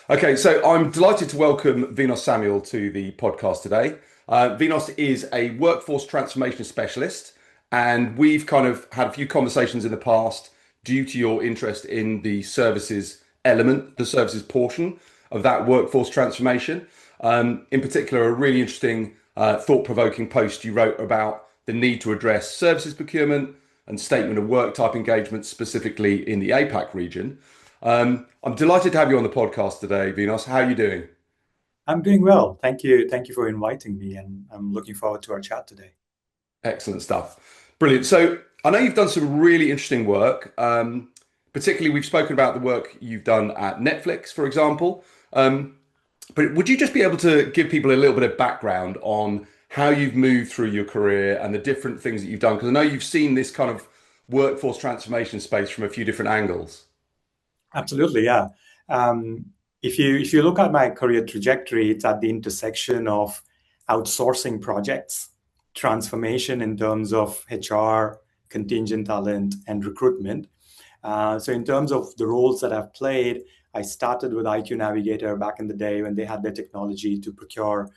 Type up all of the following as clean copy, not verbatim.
Okay, so I'm delighted to welcome Vinos Samuel to the podcast today. Vinos is a workforce transformation specialist, and we've kind of had a few conversations in the past due to your interest in the services element, the services portion of that workforce transformation. In particular, a really interesting, thought-provoking post you wrote about the need to address services procurement and statement of work type engagement specifically in the APAC region. I'm delighted to have you on the podcast today, Vinos. How are you doing? I'm doing well. Thank you. Thank you for inviting me, and I'm looking forward to our chat today. Excellent stuff. Brilliant. So I know you've done some really interesting work. Particularly, we've spoken about the work you've done at Netflix, for example. But would you just be able to give people a little bit of background on how you've moved through your career and the different things that you've done? Because I know you've seen this kind of workforce transformation space from a few different angles. Absolutely, yeah. Um, if you look at my career trajectory, it's at the intersection of outsourcing projects, transformation in terms of HR, contingent talent, and recruitment. So in terms of the roles that I've played, I started with IQ Navigator back in the day when they had their technology to procure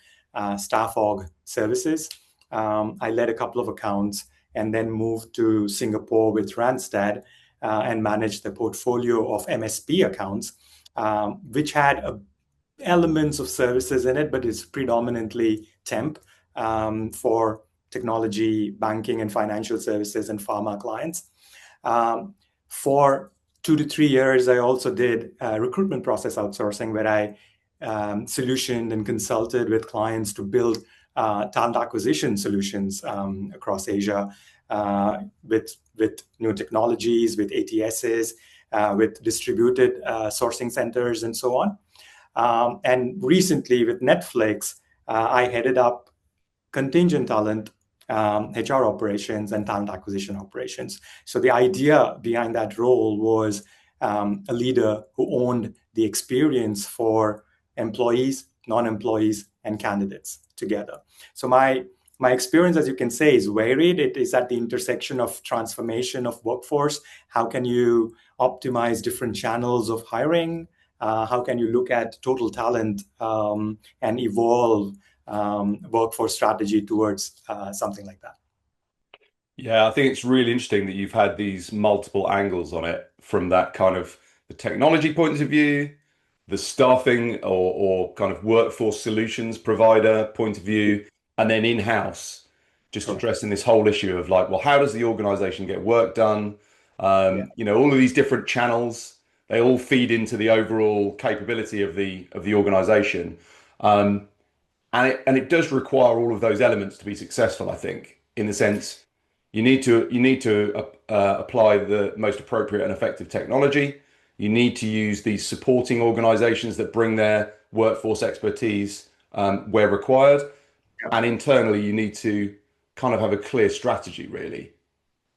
staff aug services. I led a couple of accounts and then moved to Singapore with Randstad and managed the portfolio of MSP accounts, which had elements of services in it, but it's predominantly temp for technology, banking, and financial services and pharma clients. For 2 to 3 years, I also did recruitment process outsourcing, where I solutioned and consulted with clients to build talent acquisition solutions across Asia with new technologies, with ATSs, with distributed sourcing centers, and so on. And recently with Netflix, I headed up contingent talent, HR operations, and talent acquisition operations. So the idea behind that role was a leader who owned the experience for employees, non-employees, and candidates together. So my experience, as you can say, is varied. It is at the intersection of transformation of workforce. How can you optimize different channels of hiring? How can you look at total talent and evolve workforce strategy towards something like that? Yeah, I think it's really interesting that you've had these multiple angles on it from that kind of the technology point of view, the staffing or kind of workforce solutions provider point of view, and then in-house, just Correct. addressing this whole issue of like, well, how does the organization get work done? Yeah. All of these different channels, they all feed into the overall capability of the organization. Um, and it does require all of those elements to be successful, I think, in the sense you need to apply the most appropriate and effective technology. You need to use these supporting organizations that bring their workforce expertise where required. And internally, you need to kind of have a clear strategy, really.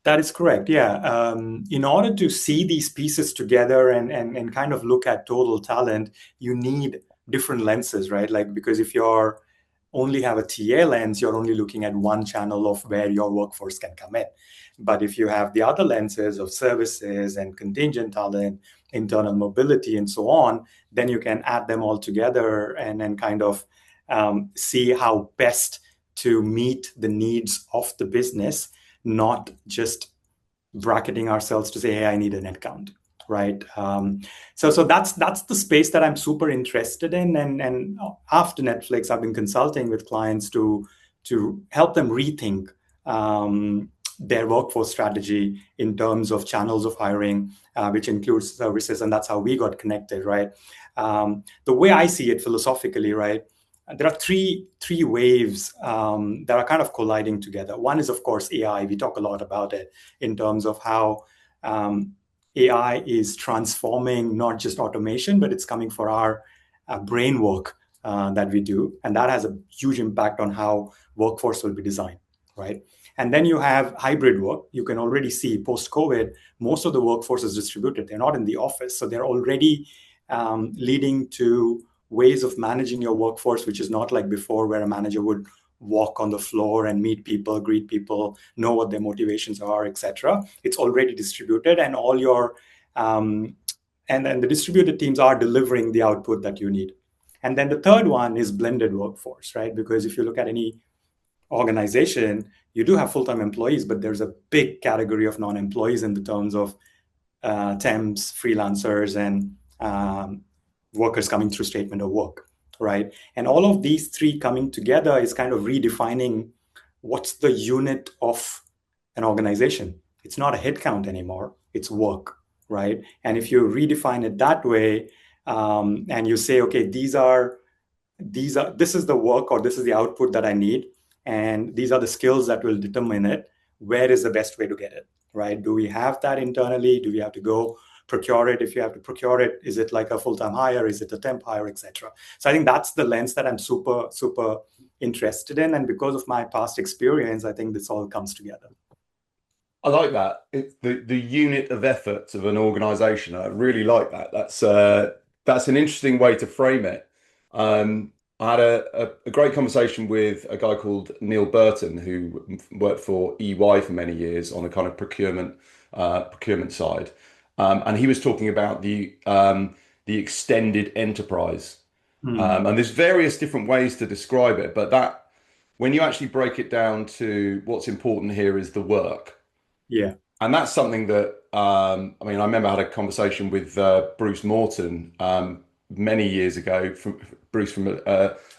That is correct. Yeah. In order to see these pieces together and kind of look at total talent, you need different lenses, right? Like, because if you're only have a TA lens, you're only looking at one channel of where your workforce can come in. But if you have the other lenses of services and contingent talent, internal mobility, and so on, then you can add them all together and then kind of see how best to meet the needs of the business, not just bracketing ourselves to say, hey, I need a net count, right? So that's the space that I'm super interested in. And after Netflix, I've been consulting with clients to help them rethink their workforce strategy in terms of channels of hiring, which includes services, and that's how we got connected, right? The way I see it philosophically, right? There are three waves that are kind of colliding together. One is, of course, AI. We talk a lot about it in terms of how AI is transforming not just automation, but it's coming for our brain work that we do. And that has a huge impact on how workforce will be designed, right? And then you have hybrid work. You can already see post-COVID, most of the workforce is distributed. They're not in the office. So they're already leading to ways of managing your workforce, which is not like before, where a manager would walk on the floor and meet people, greet people, know what their motivations are, etc. It's already distributed, and all your and then the distributed teams are delivering the output that you need. And then the third one is blended workforce, right? Because if you look at any organization, you do have full-time employees, but there's a big category of non-employees in the terms of temps, freelancers, and workers coming through statement of work, right? And all of these three coming together is kind of redefining what's the unit of an organization. It's not a headcount anymore, it's work, right? And if you redefine it that way, and you say, okay, this is the work, or this is the output that I need, and these are the skills that will determine it, where is the best way to get it, right? Do we have that internally? Do we have to go procure it? If you have to procure it, is it like a full-time hire? Is it a temp hire, etc.? So I think that's the lens that I'm super interested in. And because of my past experience, I think this all comes together. I like that. The unit of effort of an organization. I really like that. That's an interesting way to frame it. I had a great conversation with a guy called Neil Burton, who worked for EY for many years on a kind of procurement side, and he was talking about the extended enterprise. And there's various different ways to describe it, but that when you actually break it down to what's important here is the work. Yeah. And that's something that I mean, I remember I had a conversation with Bruce Morton many years ago, from Bruce from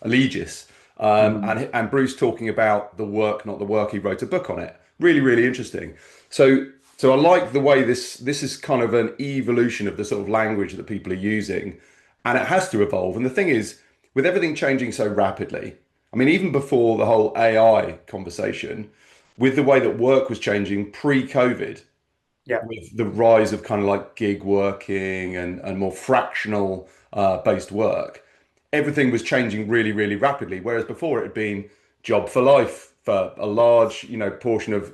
Allegis, and Bruce talking about the work, not the work. He wrote a book on it. Really, really interesting. So I like the way this is kind of an evolution of the sort of language that people are using, and it has to evolve. And the thing is, with everything changing so rapidly, I mean, even before the whole AI conversation, with the way that work was changing pre-COVID, Yeah. with the rise of kind of like gig working and more fractional based work, everything was changing really, really rapidly. Whereas before it had been job for life for a large, portion of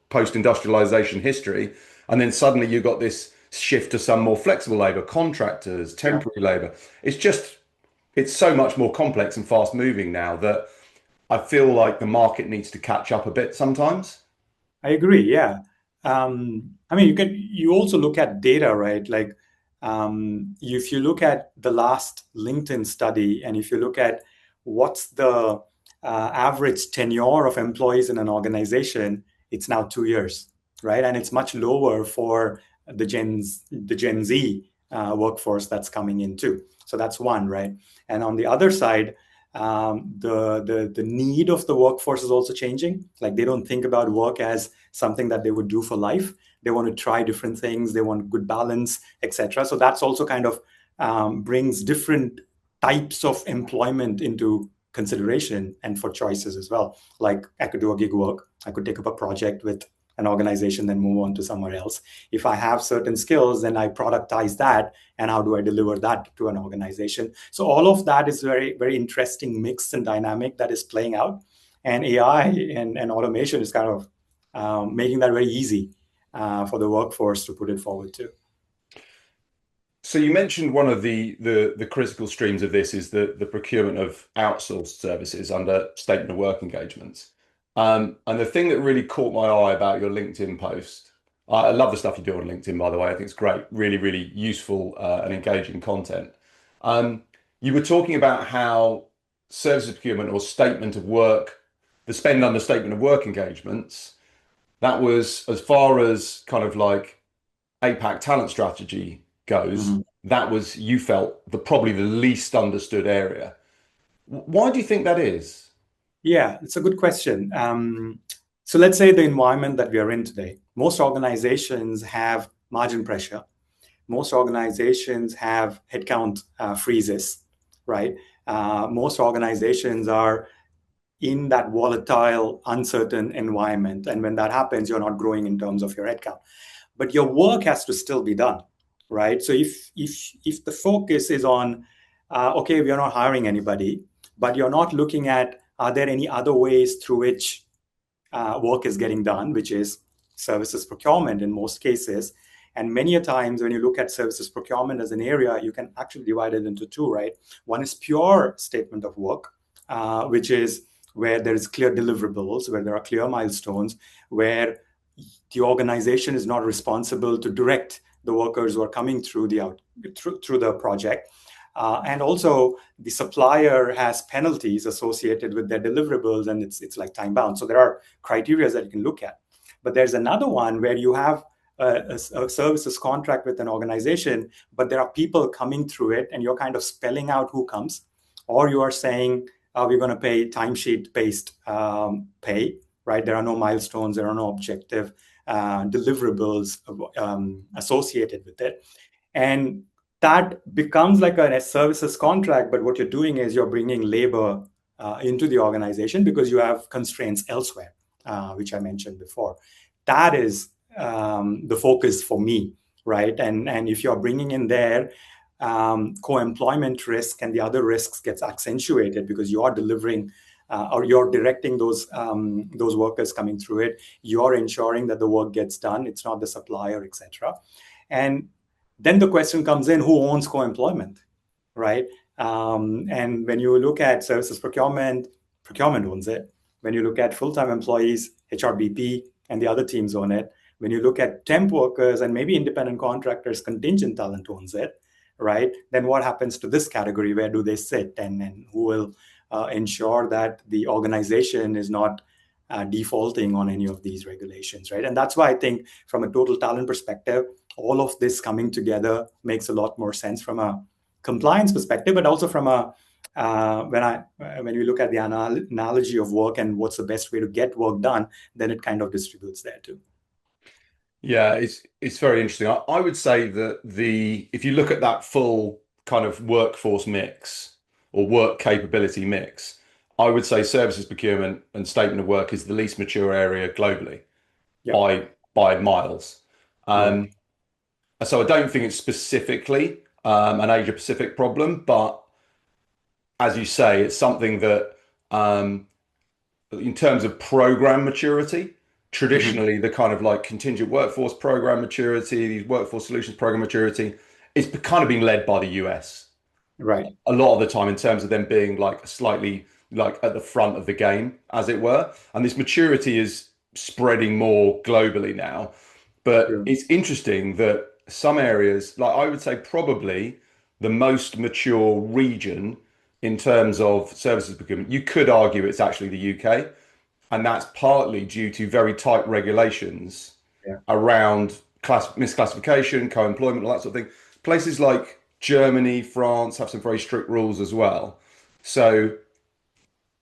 post-industrialization history. And then suddenly you got this shift to some more flexible labor, contractors, Yeah. temporary labor. It's so much more complex and fast moving now that I feel like the market needs to catch up a bit sometimes. I agree. Yeah. I mean, you also look at data, right? Like, if you look at the last LinkedIn study, and if you look at what's the average tenure of employees in an organization, it's now 2 years, right? And it's much lower for the Gen Z workforce that's coming in too. So that's one, right? And on the other side, the need of the workforce is also changing. Like, they don't think about work as something that they would do for life. They want to try different things. They want good balance, etc. So that's also kind of brings different types of employment into consideration and for choices as well. Like, I could do a gig work. I could take up a project with an organization, then move on to somewhere else. If I have certain skills, then I productize that. And how do I deliver that to an organization? So all of that is very, very interesting mix and dynamic that is playing out. And AI and automation is kind of making that very easy for the workforce to put it forward to. So you mentioned one of the critical streams of this is the procurement of outsourced services under statement of work engagements. And the thing that really caught my eye about your LinkedIn post, I love the stuff you do on LinkedIn, by the way. I think it's great, really, really useful and engaging content. You were talking about how services procurement or statement of work, the spend under statement of work engagements, that was as far as kind of like APAC talent strategy goes, that was, you felt, probably the least understood area. Why do you think that is? Yeah, it's a good question. So let's say the environment that we are in today, most organizations have margin pressure. Most organizations have headcount freezes, right? Most organizations are in that volatile, uncertain environment. And when that happens, you're not growing in terms of your headcount. But your work has to still be done, right? So if the focus is on, okay, we are not hiring anybody, but you're not looking at, are there any other ways through which work is getting done, which is services procurement in most cases. And many a times when you look at services procurement as an area, you can actually divide it into two, right? One is pure statement of work, which is where there is clear deliverables, where there are clear milestones, where the organization is not responsible to direct the workers who are coming through the project. And also the supplier has penalties associated with their deliverables, and it's like time bound. So there are criteria that you can look at. But there's another one where you have a services contract with an organization, but there are people coming through it, and you're kind of spelling out who comes, or you are saying we're going to pay timesheet-based pay, right? There are no milestones, there are no objective deliverables associated with it. And that becomes like a services contract, but what you're doing is you're bringing labor into the organization because you have constraints elsewhere, which I mentioned before. That is the focus for me, right? And if you're bringing in there co-employment risk and the other risks gets accentuated because you are delivering or you're directing those workers coming through it, you're ensuring that the work gets done. It's not the supplier, etc. And then the question comes in, who owns co-employment, right? And when you look at services procurement owns it. When you look at full-time employees, HRBP and the other teams own it. When you look at temp workers and maybe independent contractors, contingent talent owns it, right? Then what happens to this category? Where do they sit? And who will ensure that the organization is not defaulting on any of these regulations, right? And that's why I think from a total talent perspective, all of this coming together makes a lot more sense from a compliance perspective, but also from a when you look at the analogy of work and what's the best way to get work done, then it kind of distributes there too. Yeah, it's very interesting. I would say that if you look at that full kind of workforce mix or work capability mix, I would say services procurement and statement of work is the least mature area globally by miles. Right. So I don't think it's specifically an Asia Pacific problem, but as you say, it's something that in terms of program maturity, traditionally the kind of like contingent workforce program maturity, these workforce solutions program maturity, it's kind of being led by the US. Right. A lot of the time in terms of them being like slightly like at the front of the game, as it were. And this maturity is spreading more globally now. But Sure. it's interesting that some areas, like I would say probably the most mature region in terms of services procurement, you could argue it's actually the UK. And that's partly due to very tight regulations around misclassification, co-employment, all that sort of thing. Places like Germany, France have some very strict rules as well. So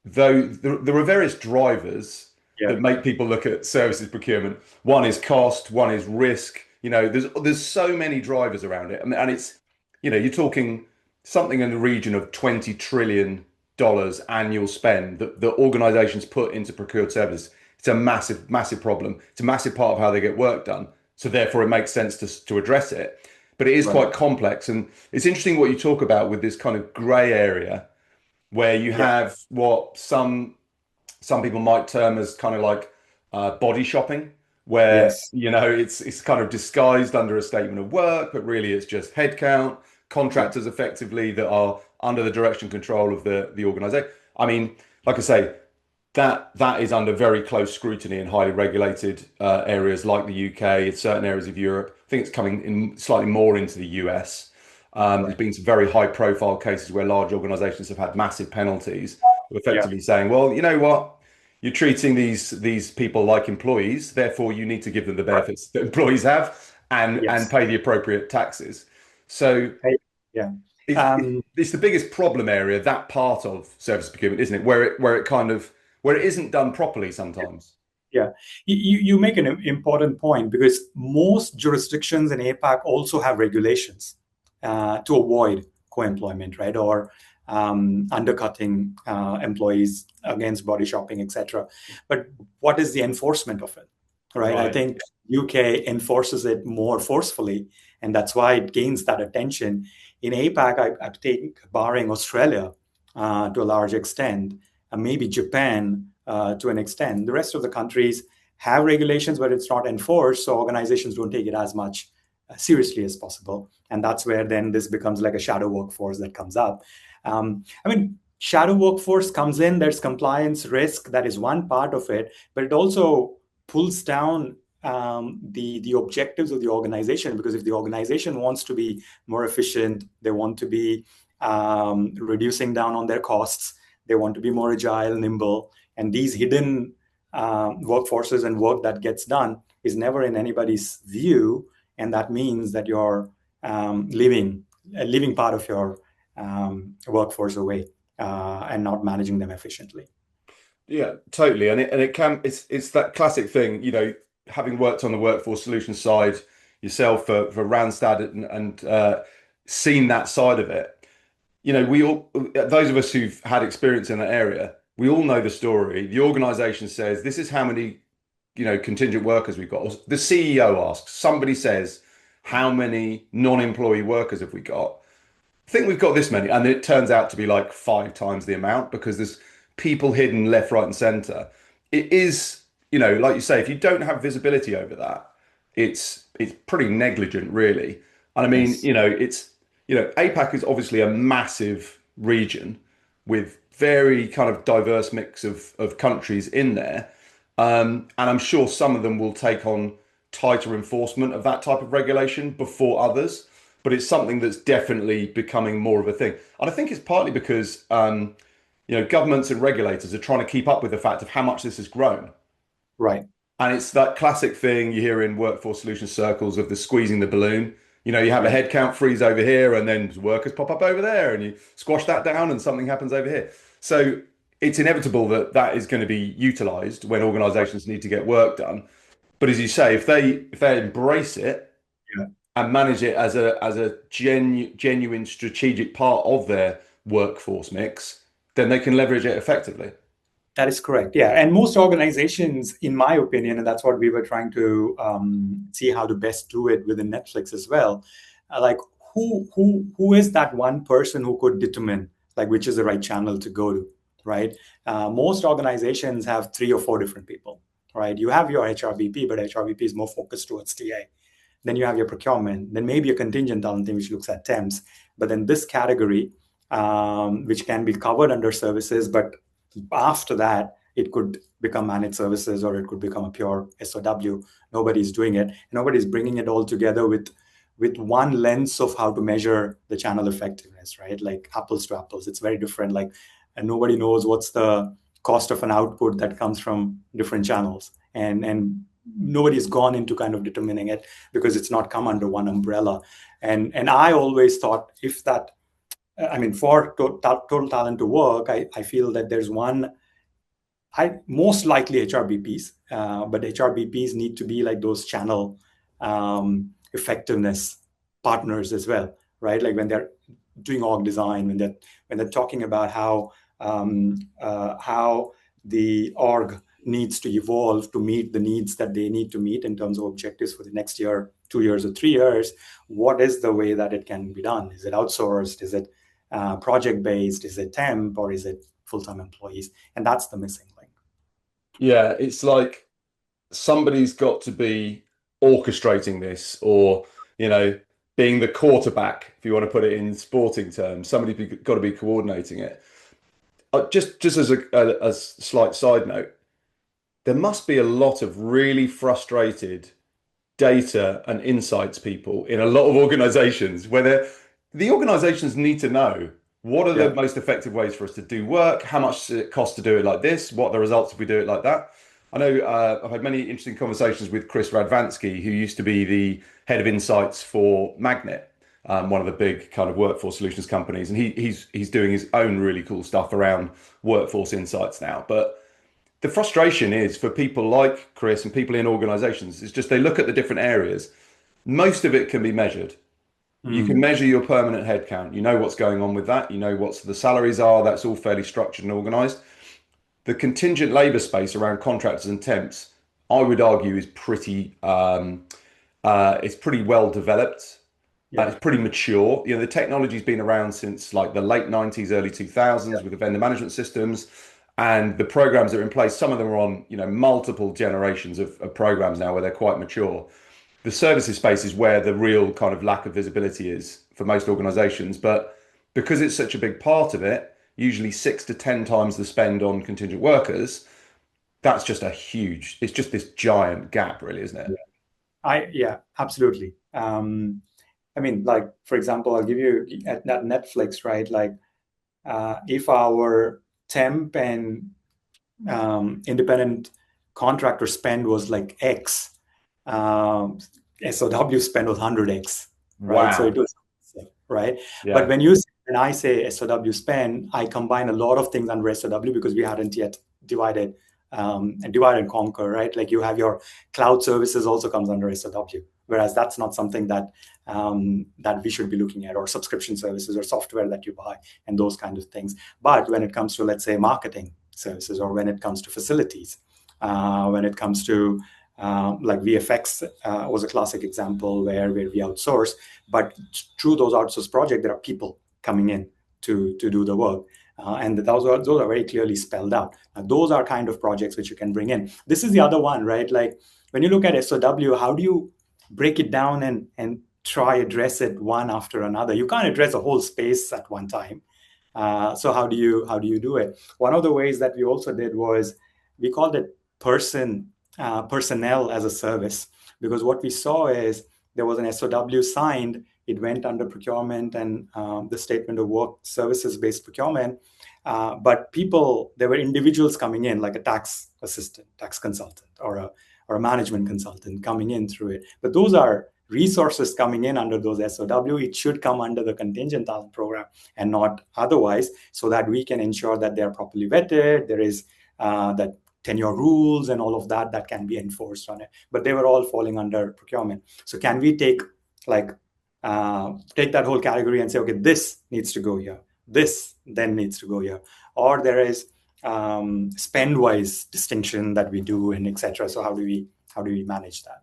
though there are various drivers that make people look at services procurement. One is cost, one is risk. You know, there's so many drivers around it. And it's, you know, you're talking something in the region of $20 trillion annual spend that organizations put into procured services. It's a massive, massive problem. It's a massive part of how they get work done. So therefore it makes sense to address it. But it is quite complex. And it's interesting what you talk about with this kind of gray area where you have what some people might term as kind of like body shopping, where you know it's kind of disguised under a statement of work, but really it's just headcount, contractors effectively that are under the direction and control of the organization. I mean, like I say, that is under very close scrutiny in highly regulated areas like the UK, in certain areas of Europe. I think it's coming in slightly more into the US. There's been some very high profile cases where large organizations have had massive penalties, effectively saying, well, you know what? You're treating these people like employees, therefore you need to give them the benefits that employees have and pay the appropriate taxes. So it's the biggest problem area, that part of service procurement, isn't it? Where it isn't done properly sometimes. Yeah, you make an important point because most jurisdictions in APAC also have regulations to avoid co-employment, right? Or undercutting employees against body shopping, etc. But what is the enforcement of it, right? I think UK enforces it more forcefully, and that's why it gains that attention. In APAC, I think, barring Australia to a large extent, and maybe Japan to an extent, the rest of the countries have regulations, but it's not enforced, so organizations don't take it as much seriously as possible. And that's where then this becomes like a shadow workforce that comes up. I mean, shadow workforce comes in, there's compliance risk, that is one part of it, but it also pulls down the objectives of the organization. Because if the organization wants to be more efficient, they want to be reducing down on their costs, they want to be more agile, nimble, and these hidden workforces and work that gets done is never in anybody's view, and that means that you're leaving part of your workforce away and not managing them efficiently. Yeah, totally. And it's that classic thing, having worked on the workforce solutions side yourself for Randstad and seen that side of it. We all, those of us who've had experience in that area, we all know the story. The organization says, this is how many, contingent workers we've got. The CEO asks, somebody says, how many non-employee workers have we got? I think we've got this many. And it turns out to be like 5 times the amount because there's people hidden left, right, and center. It is, like you say, if you don't have visibility over that, it's pretty negligent, really. And I mean, Yes. APAC is obviously a massive region with very kind of diverse mix of countries in there. And I'm sure some of them will take on tighter enforcement of that type of regulation before others, but it's something that's definitely becoming more of a thing. And I think it's partly because, governments and regulators are trying to keep up with the fact of how much this has grown. Right. And it's that classic thing you hear in workforce solutions circles of the squeezing the balloon. You have a Yeah. headcount freeze over here, and then workers pop up over there, and you squash that down, and something happens over here. So it's inevitable that that is going to be utilized when organizations need to get work done. But as you say, if they embrace it Yeah. and manage it as a genuine strategic part of their workforce mix, then they can leverage it effectively. That is correct. Yeah. And most organizations, in my opinion, and that's what we were trying to see how to best do it within Netflix as well. Like who is that one person who could determine like which is the right channel to go to, right? Most organizations have 3 or 4 different people, right? You have your HRBP, but HRBP is more focused towards TA. Then you have your procurement, then maybe a contingent talent team, which looks at temps. But then this category, which can be covered under services, but after that, it could become managed services or it could become a pure SOW. Nobody's doing it. Nobody's bringing it all together with one lens of how to measure the channel effectiveness, right? Like apples to apples. It's very different. Like, and nobody knows what's the cost of an output that comes from different channels. And nobody's gone into kind of determining it because it's not come under one umbrella. And I always thought if that, I mean, for total talent to work, I feel that there's one, most likely HRBPs, but HRBPs need to be like those channel effectiveness partners as well, right? Like when they're doing org design, when they're talking about how the org needs to evolve to meet the needs that they need to meet in terms of objectives for the next year, 2 years, or 3 years. What is the way that it can be done? Is it outsourced? Is it project-based? Is it temp, or is it full-time employees? And that's the missing link. Yeah, it's like somebody's got to be orchestrating this or, being the quarterback, if you want to put it in sporting terms. Somebody's got to be coordinating it. Just as a slight side note, there must be a lot of really frustrated data and insights people in a lot of organizations where the organizations need to know what are the Yeah. most effective ways for us to do work, how much does it cost to do it like this, what are the results if we do it like that. I know I've had many interesting conversations with Chris Radvansky, who used to be the head of insights for Magnet, one of the big kind of workforce solutions companies, and he's doing his own really cool stuff around workforce insights now. But the frustration is for people like Chris and people in organizations, is just they look at the different areas. Most of it can be measured. You can Mm. measure your permanent headcount. You know what's going on with that. You know what the salaries are. That's all fairly structured and organized. The contingent labor space around contractors and temps, I would argue, is it's pretty well developed. Yeah. It's pretty mature. The technology's been around since like the late 90s, early 2000s with the vendor management systems. And the programs that are in place, some of them are on, multiple generations of programs now where they're quite mature. The services space is where the real kind of lack of visibility is for most organizations. But because it's such a big part of it, usually 6 to 10 times the spend on contingent workers, that's just a huge, it's just this giant gap, really, isn't it? Yeah, absolutely. I mean, like, for example, I'll give you at Netflix, right? Like, if our temp and independent contractor spend was like X, um, SOW spend was 100X, right? So it Wow. was, right? But Yeah. when I say SOW spend, I combine a lot of things under SOW because we hadn't yet divided and divide and conquer, right? Like, you have your cloud services also comes under SOW, whereas that's not something that we should be looking at, or subscription services or software that you buy and those kind of things. But when it comes to, let's say, marketing services, or when it comes to facilities, when it comes to like VFX was a classic example where we outsource, but through those outsourced projects, there are people coming in to do the work. And those are very clearly spelled out. Now, those are kind of projects which you can bring in. This is the other one, right? Like, when you look at SOW, how do you break it down and try address it one after another? You can't address a whole space at one time. So how do you do it? One of the ways that we also did was we called it personnel as a service, because what we saw is there was an SOW signed, it went under procurement and the statement of work services based procurement. But there were individuals coming in, like a tax assistant, tax consultant, or a management consultant coming in through it. But those are resources coming in under those SOW. It should come under the contingent talent program and not otherwise, so that we can ensure that they are properly vetted. There is that tenure rules and all of that can be enforced on it. But they were all falling under procurement. So can we take that whole category and say, okay, this needs to go here, this then needs to go here, or there is spend wise distinction that we do, and etc. So how do we manage that?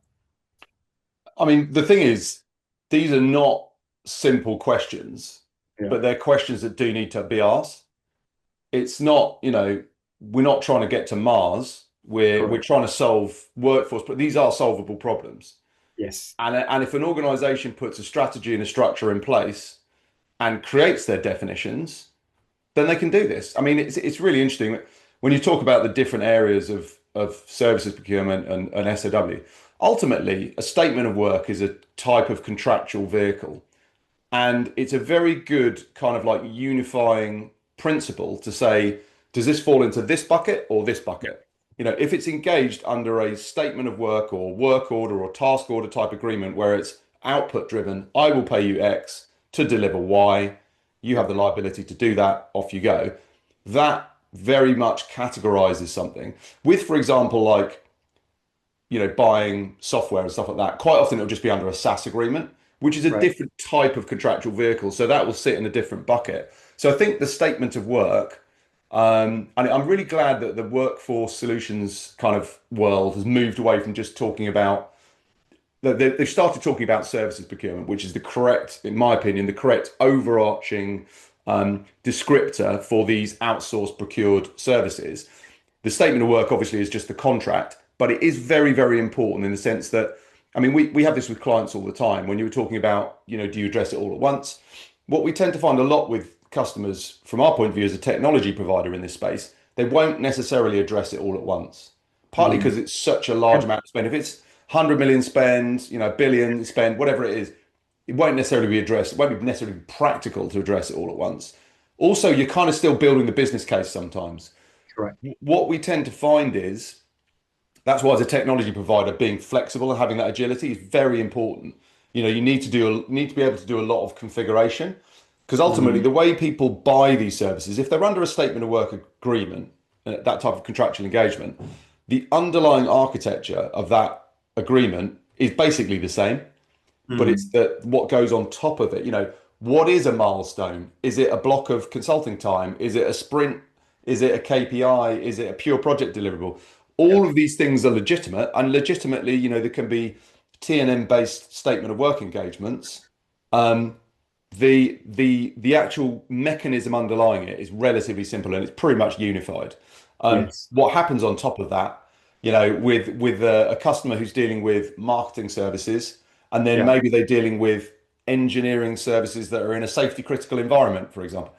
I mean, the thing is, these are not simple questions, Yeah, but they're questions that do need to be asked. It's not, we're not trying to get to Mars. We're correct. trying to solve workforce, but these are solvable problems. Yes. And if an organization puts a strategy and a structure in place and creates their definitions, then they can do this. I mean, it's really interesting when you talk about the different areas of services procurement and SOW. Ultimately, a statement of work is a type of contractual vehicle, and it's a very good kind of like unifying principle to say, does this fall into this bucket or this bucket? If it's engaged under a statement of work or work order or task order type agreement where it's output driven, I will pay you X to deliver Y. You have the liability to do that, off you go. That very much categorizes something. With, for example, like, buying software and stuff like that, quite often it'll just be under a SaaS agreement, which is a Right. different type of contractual vehicle. So that will sit in a different bucket. So I think the statement of work, and I'm really glad that the workforce solutions kind of world has moved away from just talking about they've started talking about services procurement, which is the correct, in my opinion, the correct overarching descriptor for these outsourced procured services. The statement of work obviously is just the contract, but it is very, very important in the sense that, I mean, we have this with clients all the time. When you were talking about, do you address it all at once? What we tend to find a lot with customers, from our point of view as a technology provider in this space, they won't necessarily address it all at once. Partly Mm. because it's such a large amount of spend. If it's 100 million spend, billion spend, whatever it is, it won't necessarily be addressed. It won't be necessarily practical to address it all at once. Also, you're kind of still building the business case sometimes. Correct. What we tend to find is that's why as a technology provider, being flexible and having that agility is very important. You need to be able to do a lot of configuration because ultimately Mm. the way people buy these services, if they're under a statement of work agreement, that type of contractual engagement, the underlying architecture of that agreement is basically the same, but it's Mm. that what goes on top of it. What is a milestone? Is it a block of consulting time? Is it a sprint? Is it a KPI? Is it a pure project deliverable? Yeah. All of these things are legitimate, and legitimately, there can be T&M based statement of work engagements. Um, the actual mechanism underlying it is relatively simple and it's pretty much unified. Yes. What happens on top of that, with a customer who's dealing with marketing services, and then Yeah. maybe they're dealing with engineering services that are in a safety critical environment, for example,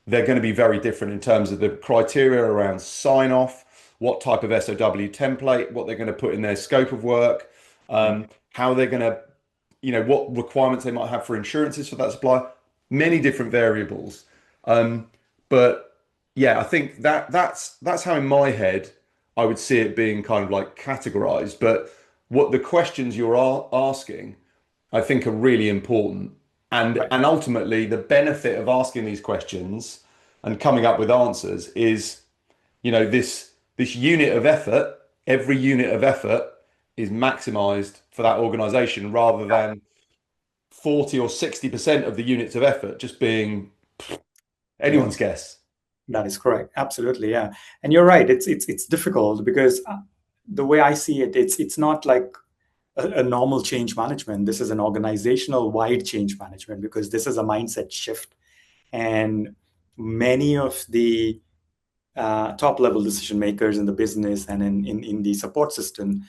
they're going to be very different in terms of the criteria around sign off, what type of SOW template, what they're going to put in their scope of work, how they're going to, what requirements they might have for insurances for that supplier, many different variables. But yeah, I think that's how in my head I would see it being kind of like categorized. But what the questions you're asking, I think are really important. Right. And ultimately the benefit of asking these questions and coming up with answers is, this unit of effort, every unit of effort is maximized for that organization rather than 40 or 60% of the units of effort just being Yeah. anyone's guess. That is correct. Absolutely, yeah. And you're right. It's difficult because the way I see it, it's not like a normal change management. This is an organizational wide change management because this is a mindset shift, and many of the top level decision makers in the business and in the support system,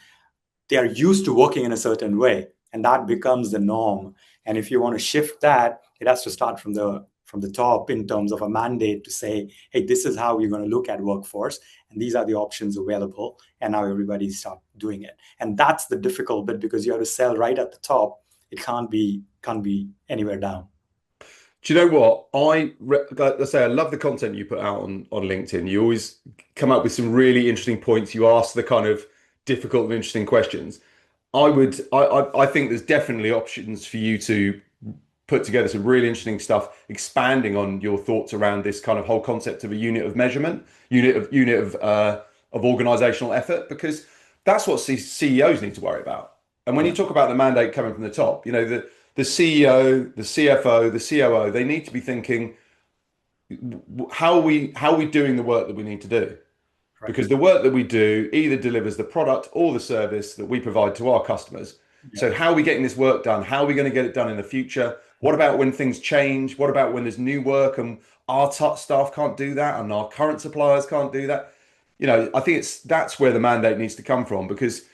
they are used to working in a certain way, and that becomes the norm. And if you want to shift that, it has to start from the top in terms of a mandate to say, hey, this is how we're going to look at workforce, and these are the options available, and now everybody start doing it. And that's the difficult bit because you have to sell right at the top. It can't be anywhere down. Do you know what? Like I say, I love the content you put out on LinkedIn. You always come up with some really interesting points. You ask the kind of difficult and interesting questions. I think there's definitely options for you to put together some really interesting stuff, expanding on your thoughts around this kind of whole concept of a unit of measurement, unit of organizational effort, because that's what CEOs need to worry about. And when you Yeah, talk about the mandate coming from the top, the CEO, the CFO, the COO, they need to be thinking, how are we doing the work that we need to do? right. Because the work that we do either delivers the product or the service that we provide to our customers. Yeah, So how are we getting this work done? How are we going to get it done in the future? What about when things change? What about when there's new work and our staff can't do that and our current suppliers can't do that? I think that's where the mandate needs to come from because,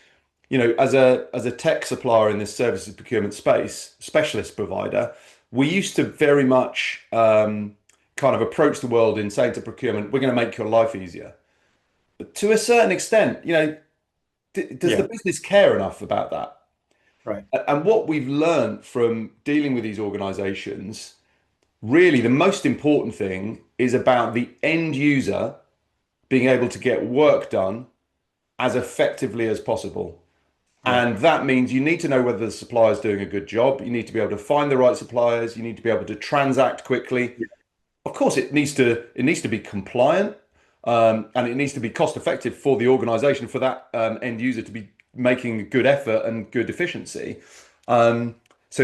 as a tech supplier in this services procurement space, specialist provider, we used to very much kind of approach the world in saying to procurement, we're going to make your life easier. But to a certain extent, does the yeah, business care enough about that? right. And what we've learned from dealing with these organizations, really the most important thing is about the end user being able to get work done as effectively as possible. Yeah, And that means you need to know whether the supplier is doing a good job. You need to be able to find the right suppliers. You need to be able to transact quickly. yeah, Of course, it needs to be compliant, and it needs to be cost effective for the organization for that end user to be making a good effort and good efficiency. So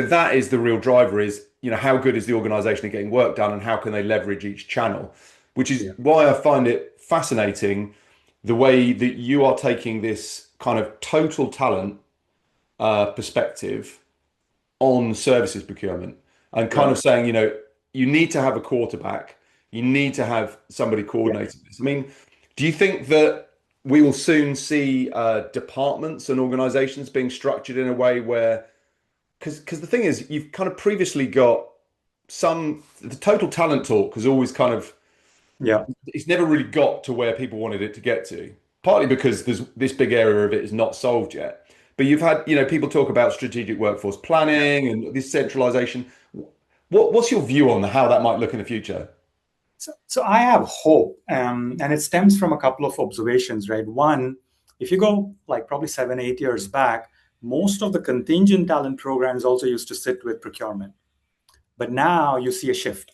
that is the real driver is, how good is the organization at getting work done and how can they leverage each channel, which is yeah, why I find it fascinating the way that you are taking this kind of total talent perspective on services procurement and kind right. of saying, you need to have a quarterback, you need to have somebody Yeah. coordinating this. I mean, do you think that we will soon see departments and organizations being structured in a way where, because the thing is, you've kind of previously got the total talent talk has always kind of, Yeah. it's never really got to where people wanted it to get to, partly because there's this big area of it is not solved yet. But you've had, people talk about strategic workforce planning and this centralization. What's your view on how that might look in the future? So I have hope, and it stems from a couple of observations, right? One, if you go like probably 7, 8 years back, most of the contingent talent programs also used to sit with procurement. But now you see a shift.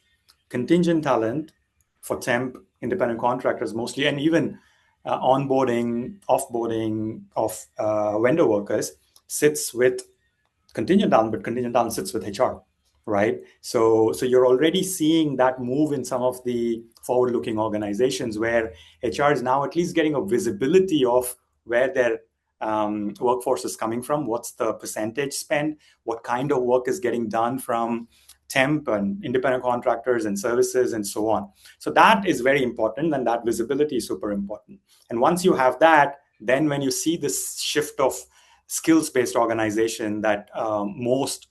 Contingent talent for temp, independent contractors mostly, and even onboarding, offboarding of vendor workers sits with contingent talent, but contingent talent sits with HR, right? So you're already seeing that move in some of the forward-looking organizations where HR is now at least getting a visibility of where their workforce is coming from, what's the percentage spend, what kind of work is getting done from temp and independent contractors and services and so on. So that is very important, and that visibility is super important. And once you have that, then when you see this shift of skills-based organization that most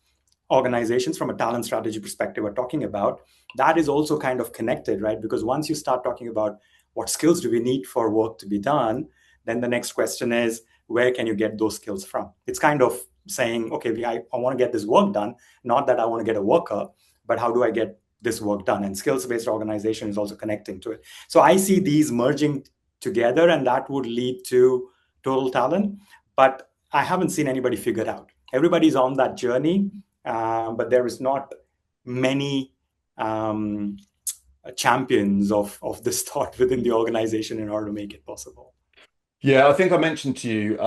organizations from a talent strategy perspective are talking about, that is also kind of connected, right? Because once you start talking about what skills do we need for work to be done, then the next question is, where can you get those skills from? It's kind of saying, okay, I want to get this work done, not that I want to get a worker, but how do I get this work done? And skills-based organization is also connecting to it. So I see these merging together, and that would lead to total talent. But I haven't seen anybody figure it out. Everybody's on that journey, but there is not many champions of this thought within the organization in order to make it possible. Yeah, I think I mentioned to you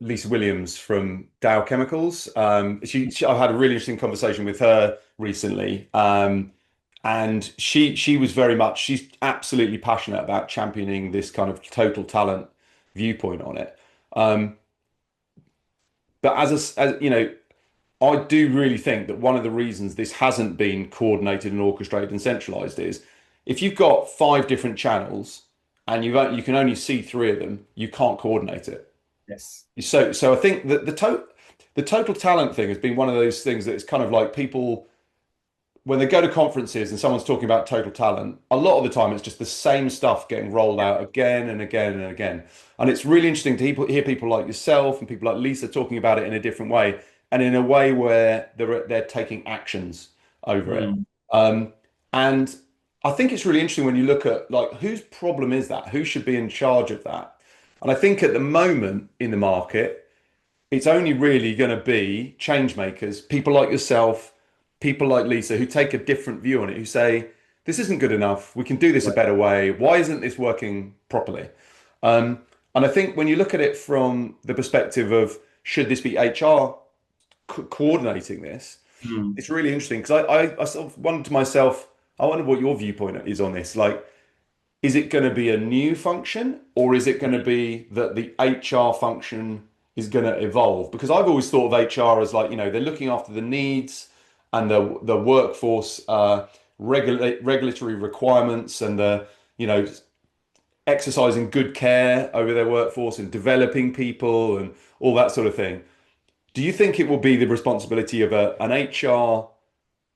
Lisa Williams from Dow Chemicals. I've had a really interesting conversation with her recently, and she was very much she's absolutely passionate about championing this kind of total talent viewpoint on it. Um, but as you know, I do really think that one of the reasons this hasn't been coordinated and orchestrated and centralized is if you've got five different channels and you can only see three of them, you can't coordinate it. Yes. So I think that the total talent thing has been one of those things that it's kind of like people when they go to conferences and someone's talking about total talent, a lot of the time it's just the same stuff getting rolled out again and again and again. And it's really interesting to hear people like yourself and people like Lisa talking about it in a different way and in a way where they're taking actions over it. Mm. And I think it's really interesting when you look at like whose problem is that? Who should be in charge of that? And I think at the moment in the market, it's only really going to be change makers, people like yourself, people like Lisa, who take a different view on it, who say, this isn't good enough. We can do this a Right. better way. Why isn't this working properly? And I think when you look at it from the perspective of should this be HR coordinating this, Mm. it's really interesting because I sort of wondered to myself, I wonder what your viewpoint is on this. Like, is it going to be a new function or is it going to be that the HR function is going to evolve? Because I've always thought of HR as like, they're looking after the needs and the workforce regulatory requirements and you know, exercising good care over their workforce and developing people and all that sort of thing. Do you think it will be the responsibility of an HR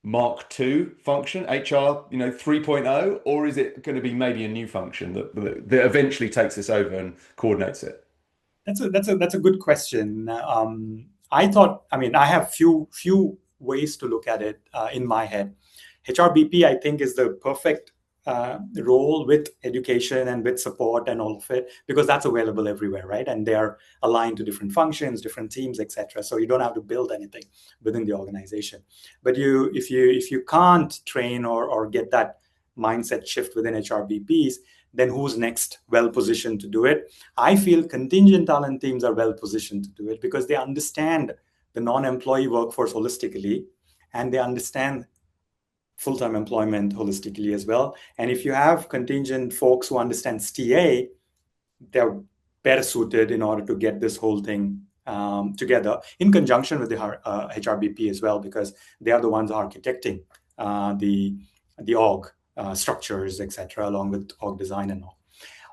Mark II function, HR, 3.0, or is it going to be maybe a new function that eventually takes this over and coordinates it? That's a good question. I mean, I have few ways to look at it in my head. HRBP, I think, is the perfect role with education and with support and all of it because that's available everywhere, right? And they're aligned to different functions, different teams, etc. So you don't have to build anything within the organization. But if you can't train or get that mindset shift within HRBPs, then who's next well positioned to do it? I feel contingent talent teams are well positioned to do it because they understand the non-employee workforce holistically and they understand full-time employment holistically as well. And if you have contingent folks who understand TA, they're better suited in order to get this whole thing together in conjunction with the HRBP as well, because they are the ones architecting the org structures, etc., along with org design and all.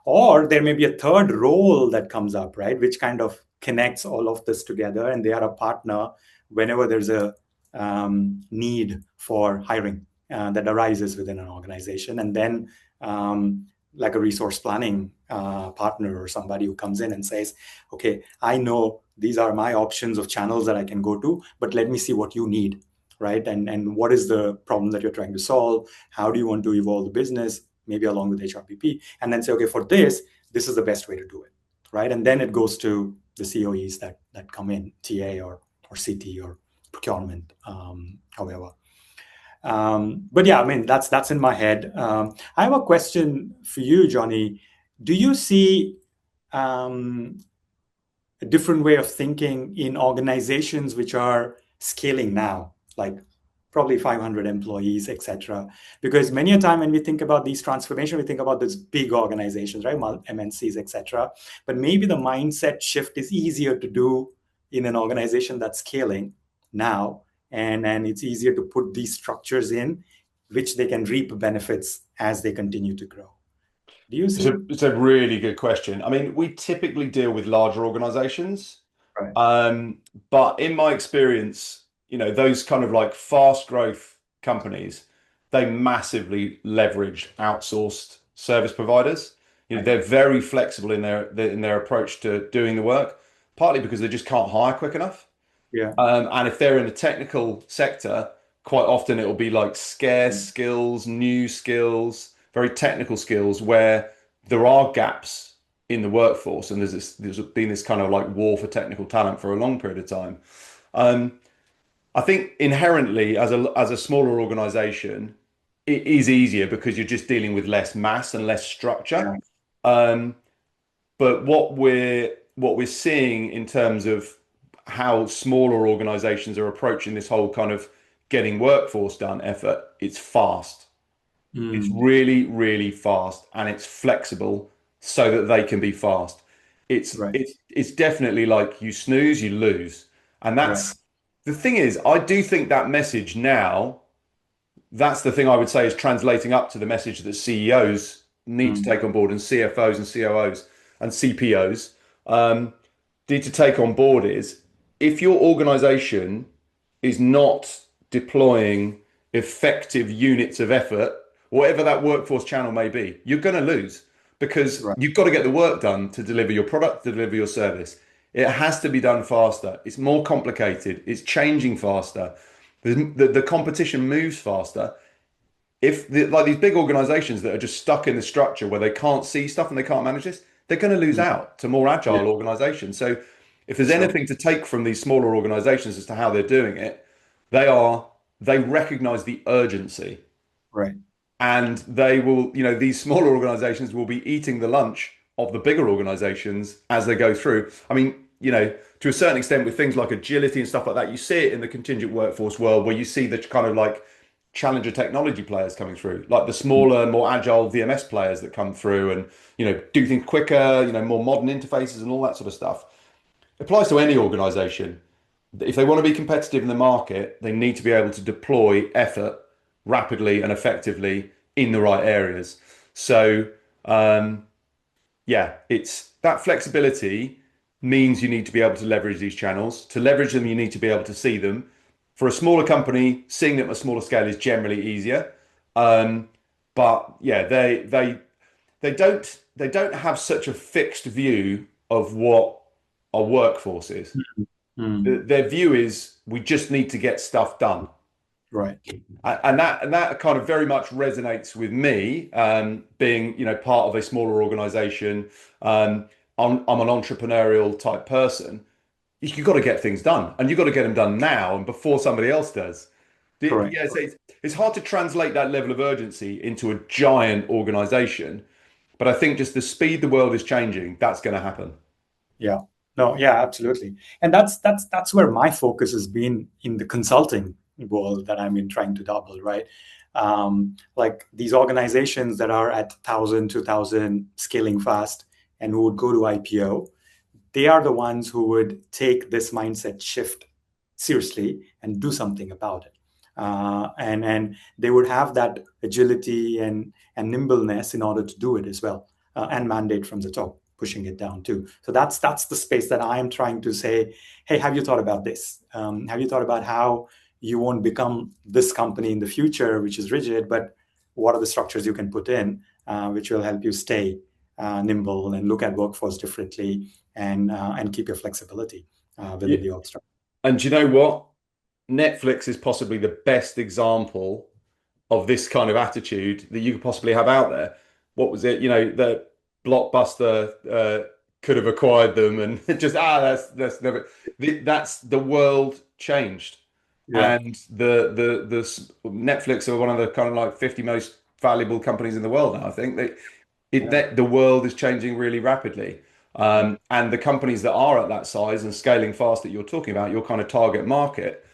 Or there may be a third role that comes up, right, which kind of connects all of this together, and they are a partner whenever there's a need for hiring that arises within an organization. And then like a resource planning partner or somebody who comes in and says, okay, I know these are my options of channels that I can go to, but let me see what you need, right? And what is the problem that you're trying to solve? How do you want to evolve the business, maybe along with HRBP? And then say, okay, for this is the best way to do it, right? And then it goes to the COEs that come in, TA or CT or procurement, however. But yeah, I mean, that's in my head. I have a question for you, Johnny. Do you see a different way of thinking in organizations which are scaling now, like probably 500 employees, etc.? Because many a time when we think about these transformation, we think about these big organizations, right? MNCs, etc. But maybe the mindset shift is easier to do in an organization that's scaling now, and it's easier to put these structures in, which they can reap benefits as they continue to grow. Do you It's see? a really good question. I mean, we typically deal with larger organizations, Right. um, but in my experience, those kind of like fast growth companies, they massively leverage outsourced service providers. They're very flexible in their approach to doing the work, partly because they just can't hire quick enough. Yeah. And if they're in the technical sector, quite often it will be like scarce skills, new skills, very technical skills where there are gaps in the workforce, and there's been this kind of like war for technical talent for a long period of time. Um, I think inherently, as a smaller organization, it is easier because you're just dealing with less mass and less structure. Yeah. Um, but what we're seeing in terms of how smaller organizations are approaching this whole kind of getting workforce done effort, it's fast. It's Mm. really, really fast, and it's flexible so that they can be fast. It's Right. it's it's definitely like you snooze, you lose. And Right. that's the thing is, I do think that message now, that's the thing I would say is translating up to the message that CEOs need to Mm. take on board, and CFOs and COOs and CPOs need to take on board is if your organization is not deploying effective units of effort, whatever that workforce channel may be, you're going to lose because Right. you've got to get the work done to deliver your product, to deliver your service. It has to be done faster. It's more complicated. It's changing faster. The competition moves faster. If like these big organizations that are just stuck in the structure where they can't see stuff and they can't manage this, they're going to lose Mm. out to more Yeah. agile organizations. So if there's Sure. anything to take from these smaller organizations as to how they're doing it, they recognize the urgency, Right. and they will, these smaller organizations will be eating the lunch of the bigger organizations as they go through. I mean, to a certain extent with things like agility and stuff like that, you see it in the contingent workforce world where you see the kind of like challenger technology players coming through, like the smaller, more agile VMS players that come through and, do things quicker, more modern interfaces and all that sort of stuff. It applies to any organization. If they want to be competitive in the market, they need to be able to deploy effort rapidly and effectively in the right areas. So, yeah, it's that flexibility means you need to be able to leverage these channels. To leverage them, you need to be able to see them. For a smaller company, seeing them at a smaller scale is generally easier. Um, but yeah, they don't have such a fixed view of what a workforce is. Mm. Mm. Their view is we just need to get stuff done. Right. And that kind of very much resonates with me, being part of a smaller organization. I'm an entrepreneurial type person. You've got to get things done, and you've got to get them done now and before somebody else does. Correct. Yeah, so it's hard to translate that level of urgency into a giant organization, but I think just the speed the world is changing, that's going to happen. Yeah. No, yeah, absolutely. And that's where my focus has been in the consulting world that I'm in trying to double, right? Like these organizations that are at 1,000, 2,000 scaling fast and who would go to IPO, they are the ones who would take this mindset shift seriously and do something about it. And they would have that agility and nimbleness in order to do it as well, and mandate from the top, pushing it down too. So that's the space that I am trying to say, hey, have you thought about this? Have you thought about how you won't become this company in the future, which is rigid, but what are the structures you can put in, which will help you stay nimble and look at workforce differently and keep your flexibility Yeah. within the org structure. And do you know what? Netflix is possibly the best example of this kind of attitude that you could possibly have out there. What was it? The Blockbuster could have acquired them, and just that's never. That's the world changed, Yeah, and the Netflix are one of the kind of like 50 most valuable companies in the world now. I think yeah, that the world is changing really rapidly. And the companies that are at that size and scaling fast that you're talking about, your kind of target market,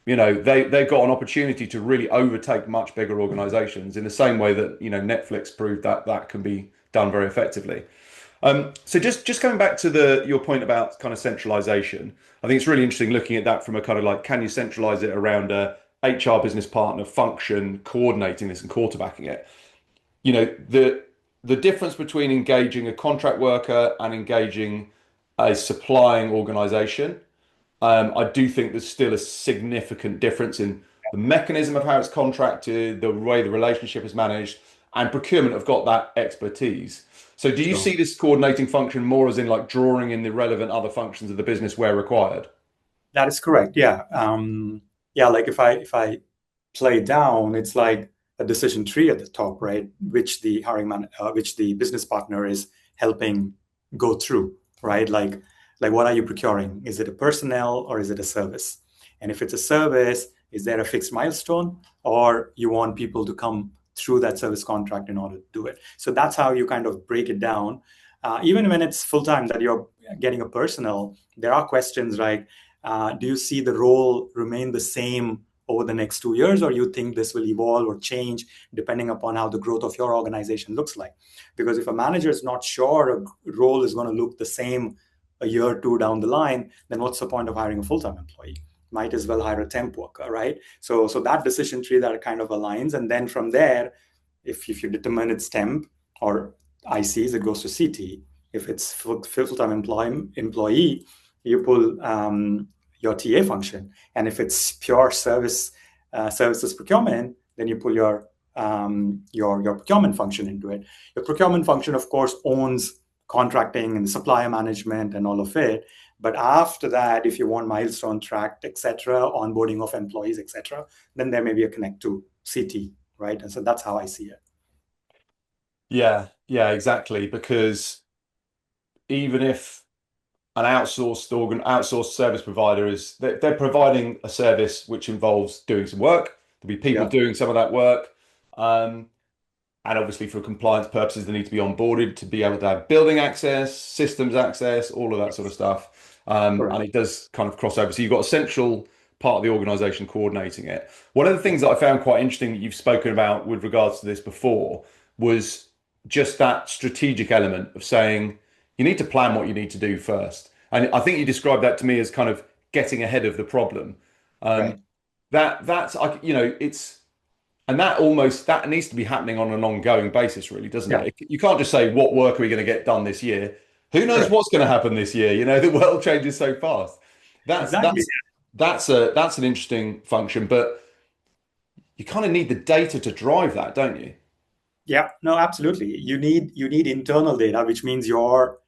they've got an opportunity to really overtake much bigger organizations in the same way that Netflix proved that that can be done very effectively. So just coming back to your point about kind of centralization, I think it's really interesting looking at that from a kind of like, can you centralize it around a HR business partner function coordinating this and quarterbacking it? The difference between engaging a contract worker and engaging a supplying organization, I do think there's still a significant difference in the mechanism of how it's contracted, the way the relationship is managed, and procurement have got that expertise. So do you Sure. see this coordinating function more as in like drawing in the relevant other functions of the business where required? That is correct. Yeah. Yeah. Like if I play down, it's like a decision tree at the top, right? Which the business partner is helping go through, right? Like what are you procuring? Is it a personnel or is it a service? And if it's a service, is there a fixed milestone, or you want people to come through that service contract in order to do it? So that's how you kind of break it down. Even when it's full time that you're getting a personnel, there are questions like, do you see the role remain the same over the next 2 years, or you think this will evolve or change depending upon how the growth of your organization looks like? Because if a manager is not sure a role is going to look the same a year or two down the line, then what's the point of hiring a full-time employee? Might as well hire a temp worker, right? So that decision tree that kind of aligns, and then from there, if you determine it's temp or ICs, it goes to CT. If it's full-time employee, you pull your TA function, and if it's pure services procurement, then you pull your procurement function into it. Your procurement function, of course, owns contracting and supplier management and all of it. But after that, if you want milestone tracked, etc., onboarding of employees, etc., then there may be a connect to CT, right? And so that's how I see it. Yeah, exactly. Because even if an outsourced service provider is they're providing a service which involves doing some work. There'll be people Yeah, doing some of that work. Um, and obviously for compliance purposes, they need to be onboarded to be able to have building access, systems access, all of that sort of stuff. correct. And it does kind of cross over. So you've got a central part of the organization coordinating it. One of the things that I found quite interesting that you've spoken about with regards to this before was just that strategic element of saying you need to plan what you need to do first. And I think you described that to me as kind of getting ahead of the problem. Right. Um, that's it's and that needs to be happening on an ongoing basis, really, doesn't Yeah, it? You can't just say, what work are we going to get done this year? Who knows correct. what's going to happen this year? The world changes so fast. That's Exactly. that's that's an interesting function, but you kind of need the data to drive that, don't you? Yeah, no, absolutely. You need internal data, which means your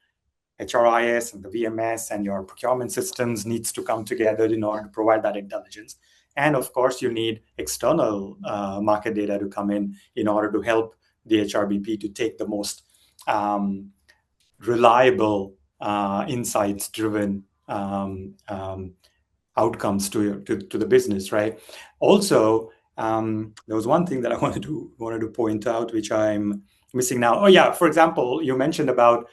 HRIS and the VMS and your procurement systems needs to come together in order to provide that intelligence. And of course, you need external market data to come in order to help the HRBP to take the most reliable, insights-driven outcomes to the business, right? Also, there was one thing that I wanted to point out, which I'm missing now. Oh yeah, for example, you mentioned about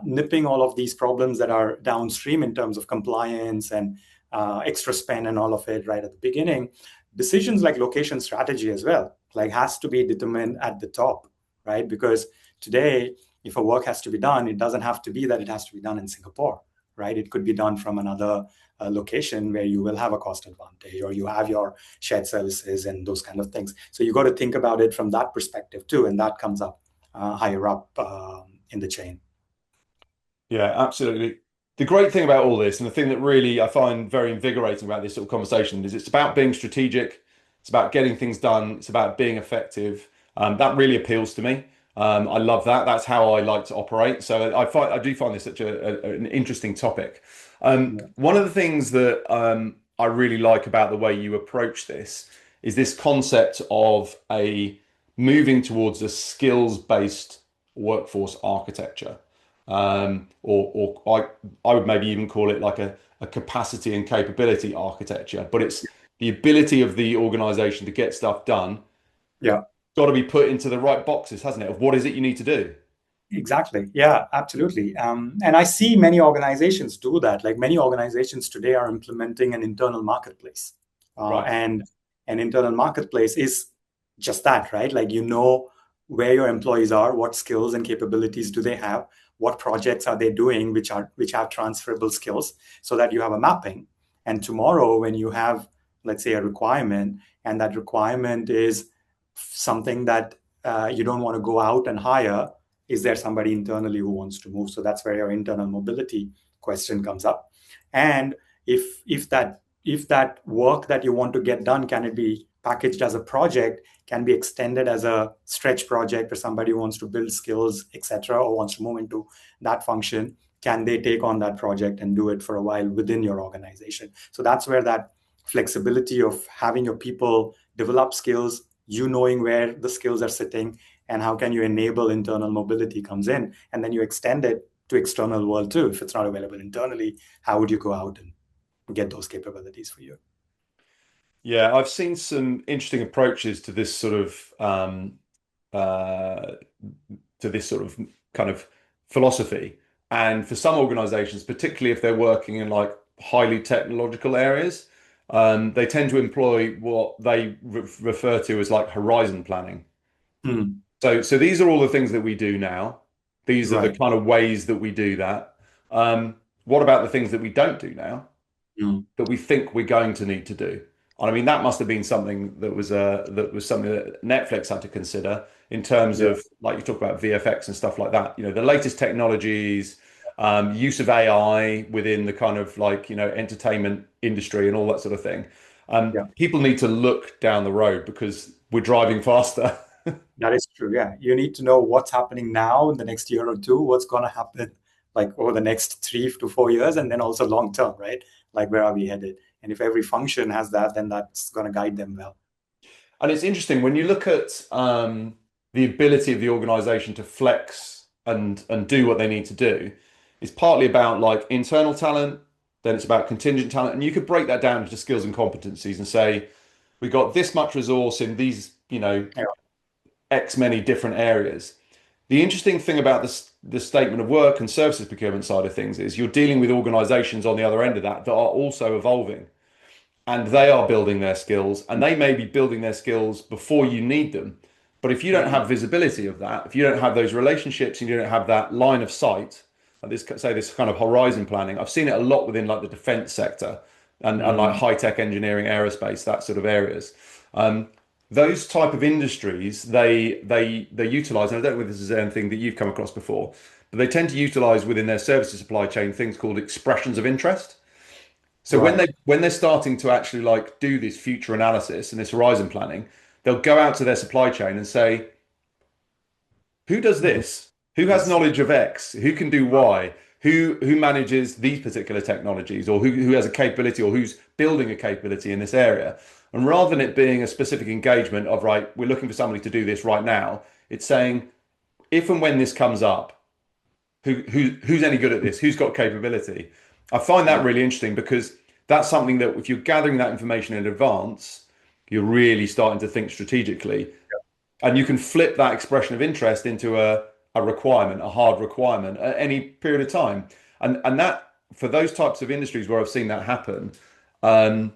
nipping all of these problems that are downstream in terms of compliance and extra spend and all of it right at the beginning. Decisions like location strategy as well, like has to be determined at the top, right? Because today, if a work has to be done, it doesn't have to be that it has to be done in Singapore, right? It could be done from another location where you will have a cost advantage, or you have your shared services and those kind of things. So you got to think about it from that perspective too, and that comes up higher up in the chain. Yeah, absolutely. The great thing about all this, and the thing that really I find very invigorating about this sort of conversation, is it's about being strategic. It's about getting things done. It's about being effective. That really appeals to me. I love that. That's how I like to operate. So I do find this such an interesting topic. Yeah. One of the things that I really like about the way you approach this is this concept of a moving towards a skills-based workforce architecture. I would maybe even call it like a capacity and capability architecture, but it's the ability of the organization to get stuff done, Yeah. got to be put into the right boxes, hasn't it? Of what is it you need to do? Exactly. Yeah, absolutely. And I see many organizations do that. Like many organizations today are implementing an internal marketplace. Right. And an internal marketplace is just that, right? Like you know where your employees are, what skills and capabilities do they have, what projects are they doing which have transferable skills, so that you have a mapping. And tomorrow when you have, let's say, a requirement, and that requirement is something that you don't want to go out and hire, is there somebody internally who wants to move? So that's where your internal mobility question comes up. And if that work that you want to get done, can it be packaged as a project can be extended as a stretch project, or somebody who wants to build skills, etc., or wants to move into that function. Can they take on that project and do it for a while within your organization? So that's where that flexibility of having your people develop skills, you knowing where the skills are sitting, and how can you enable internal mobility comes in. And then you extend it to external world too. If it's not available internally, how would you go out and get those capabilities for you? Yeah, I've seen some interesting approaches uh, to this sort of kind of philosophy. And for some organizations, particularly if they're working in like highly technological areas, they tend to employ what they refer to as like horizon planning. Hmm. So these are all the things that we do now. These are the Right. kind of ways that we do that. What about the things that we don't do now Hmm. that we think we're going to need to do? And I mean, that must have been something that was something that Netflix had to consider in terms Yeah. of, like you talk about VFX and stuff like that. You know, the latest technologies, use of AI within the kind of like, you know, entertainment industry and all that sort of thing. Yeah. People need to look down the road because we're driving faster. That is true. Yeah. You need to know what's happening now in the next year or two, what's going to happen like over the next 3 to 4 years, and then also long term, right? Like where are we headed? And if every function has that, then that's going to guide them well. And it's interesting when you look at the ability of the organization to flex and do what they need to do. It's partly about like internal talent, then it's about contingent talent, and you could break that down into skills and competencies and say we got this much resource in these, you know, Yeah. X many different areas. The interesting thing about the statement of work and services procurement side of things is you're dealing with organizations on the other end of that that are also evolving and they are building their skills and they may be building their skills before you need them. But if you don't Mhm. have visibility of that, if you don't have those relationships and you don't have that line of sight, like this kind of horizon planning, I've seen it a lot within like the defense sector and like Mhm. high tech engineering, aerospace, that sort of areas. Um, those type of industries, they utilize, and I don't know if this is anything that you've come across before, but they tend to utilize within their services supply chain things called expressions of interest. So Right. when they're starting to actually like do this future analysis and this horizon planning, they'll go out to their supply chain and say, who does Mhm. this? Who has Yes. knowledge of X? Who can do Y? Who manages these particular technologies, or who has a capability, or who's building a capability in this area? And rather than it being a specific engagement of right, we're looking for somebody to do this right now, it's saying if and when this comes up, who's any good at this? Who's got capability? I find that Right. really interesting because that's something that if you're gathering that information in advance, you're really starting to think strategically, and you can flip that expression of interest into a requirement, a hard requirement at any period of time. And that for those types of industries where I've seen that happen, um,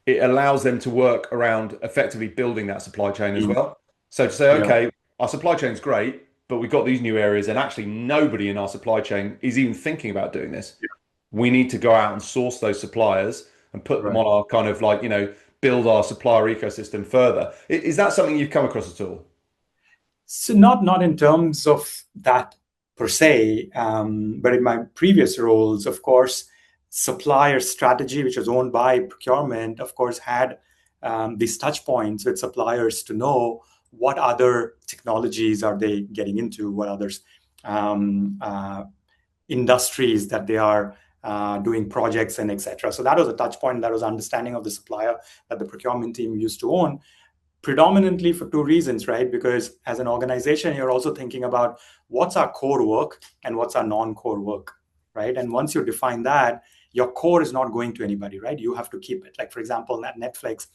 it allows them to work around effectively building that supply chain as Mm. well. So to say, Yeah. okay, our supply chain's great, but we've got these new areas, and actually nobody in our supply chain is even thinking about doing this. Yeah. We need to go out and source those suppliers and put them Right. on our kind of like, you know, build our supplier ecosystem further. Is that something you've come across at all? So not in terms of that per se, but in my previous roles, of course, supplier strategy, which was owned by procurement, of course, had these touch points with suppliers to know what other technologies are they getting into, what others um, uh, industries that they are doing projects in, etc. So that was a touch point. That was understanding of the supplier that the procurement team used to own, predominantly for two reasons, right? Because as an organization, you're also thinking about what's our core work and what's our non-core work, right? And once you define that, your core is not going to anybody, right? You have to keep it. Like for example, Netflix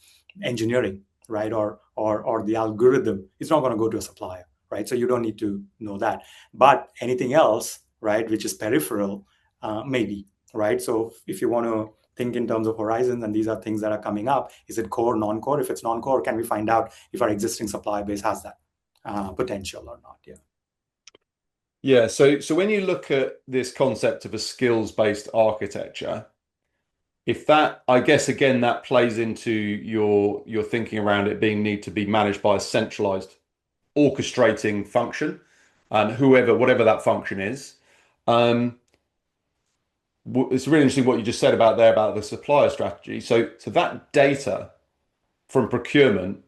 engineering, right, or the algorithm, it's not going to go to a supplier, right? So you don't need to know that. But anything else, right, which is peripheral, maybe, right? So if you want to think in terms of horizons, and these are things that are coming up. Is it core, non-core? If it's non-core, can we find out if our existing supply base has that potential or not? Yeah. Yeah, so when you look at this concept of a skills-based architecture, if that, I guess again, that plays into your thinking around it being need to be managed by a centralized orchestrating function, and whatever that function is. Um, it's really interesting what you just said about there about the supplier strategy. So that data from procurement,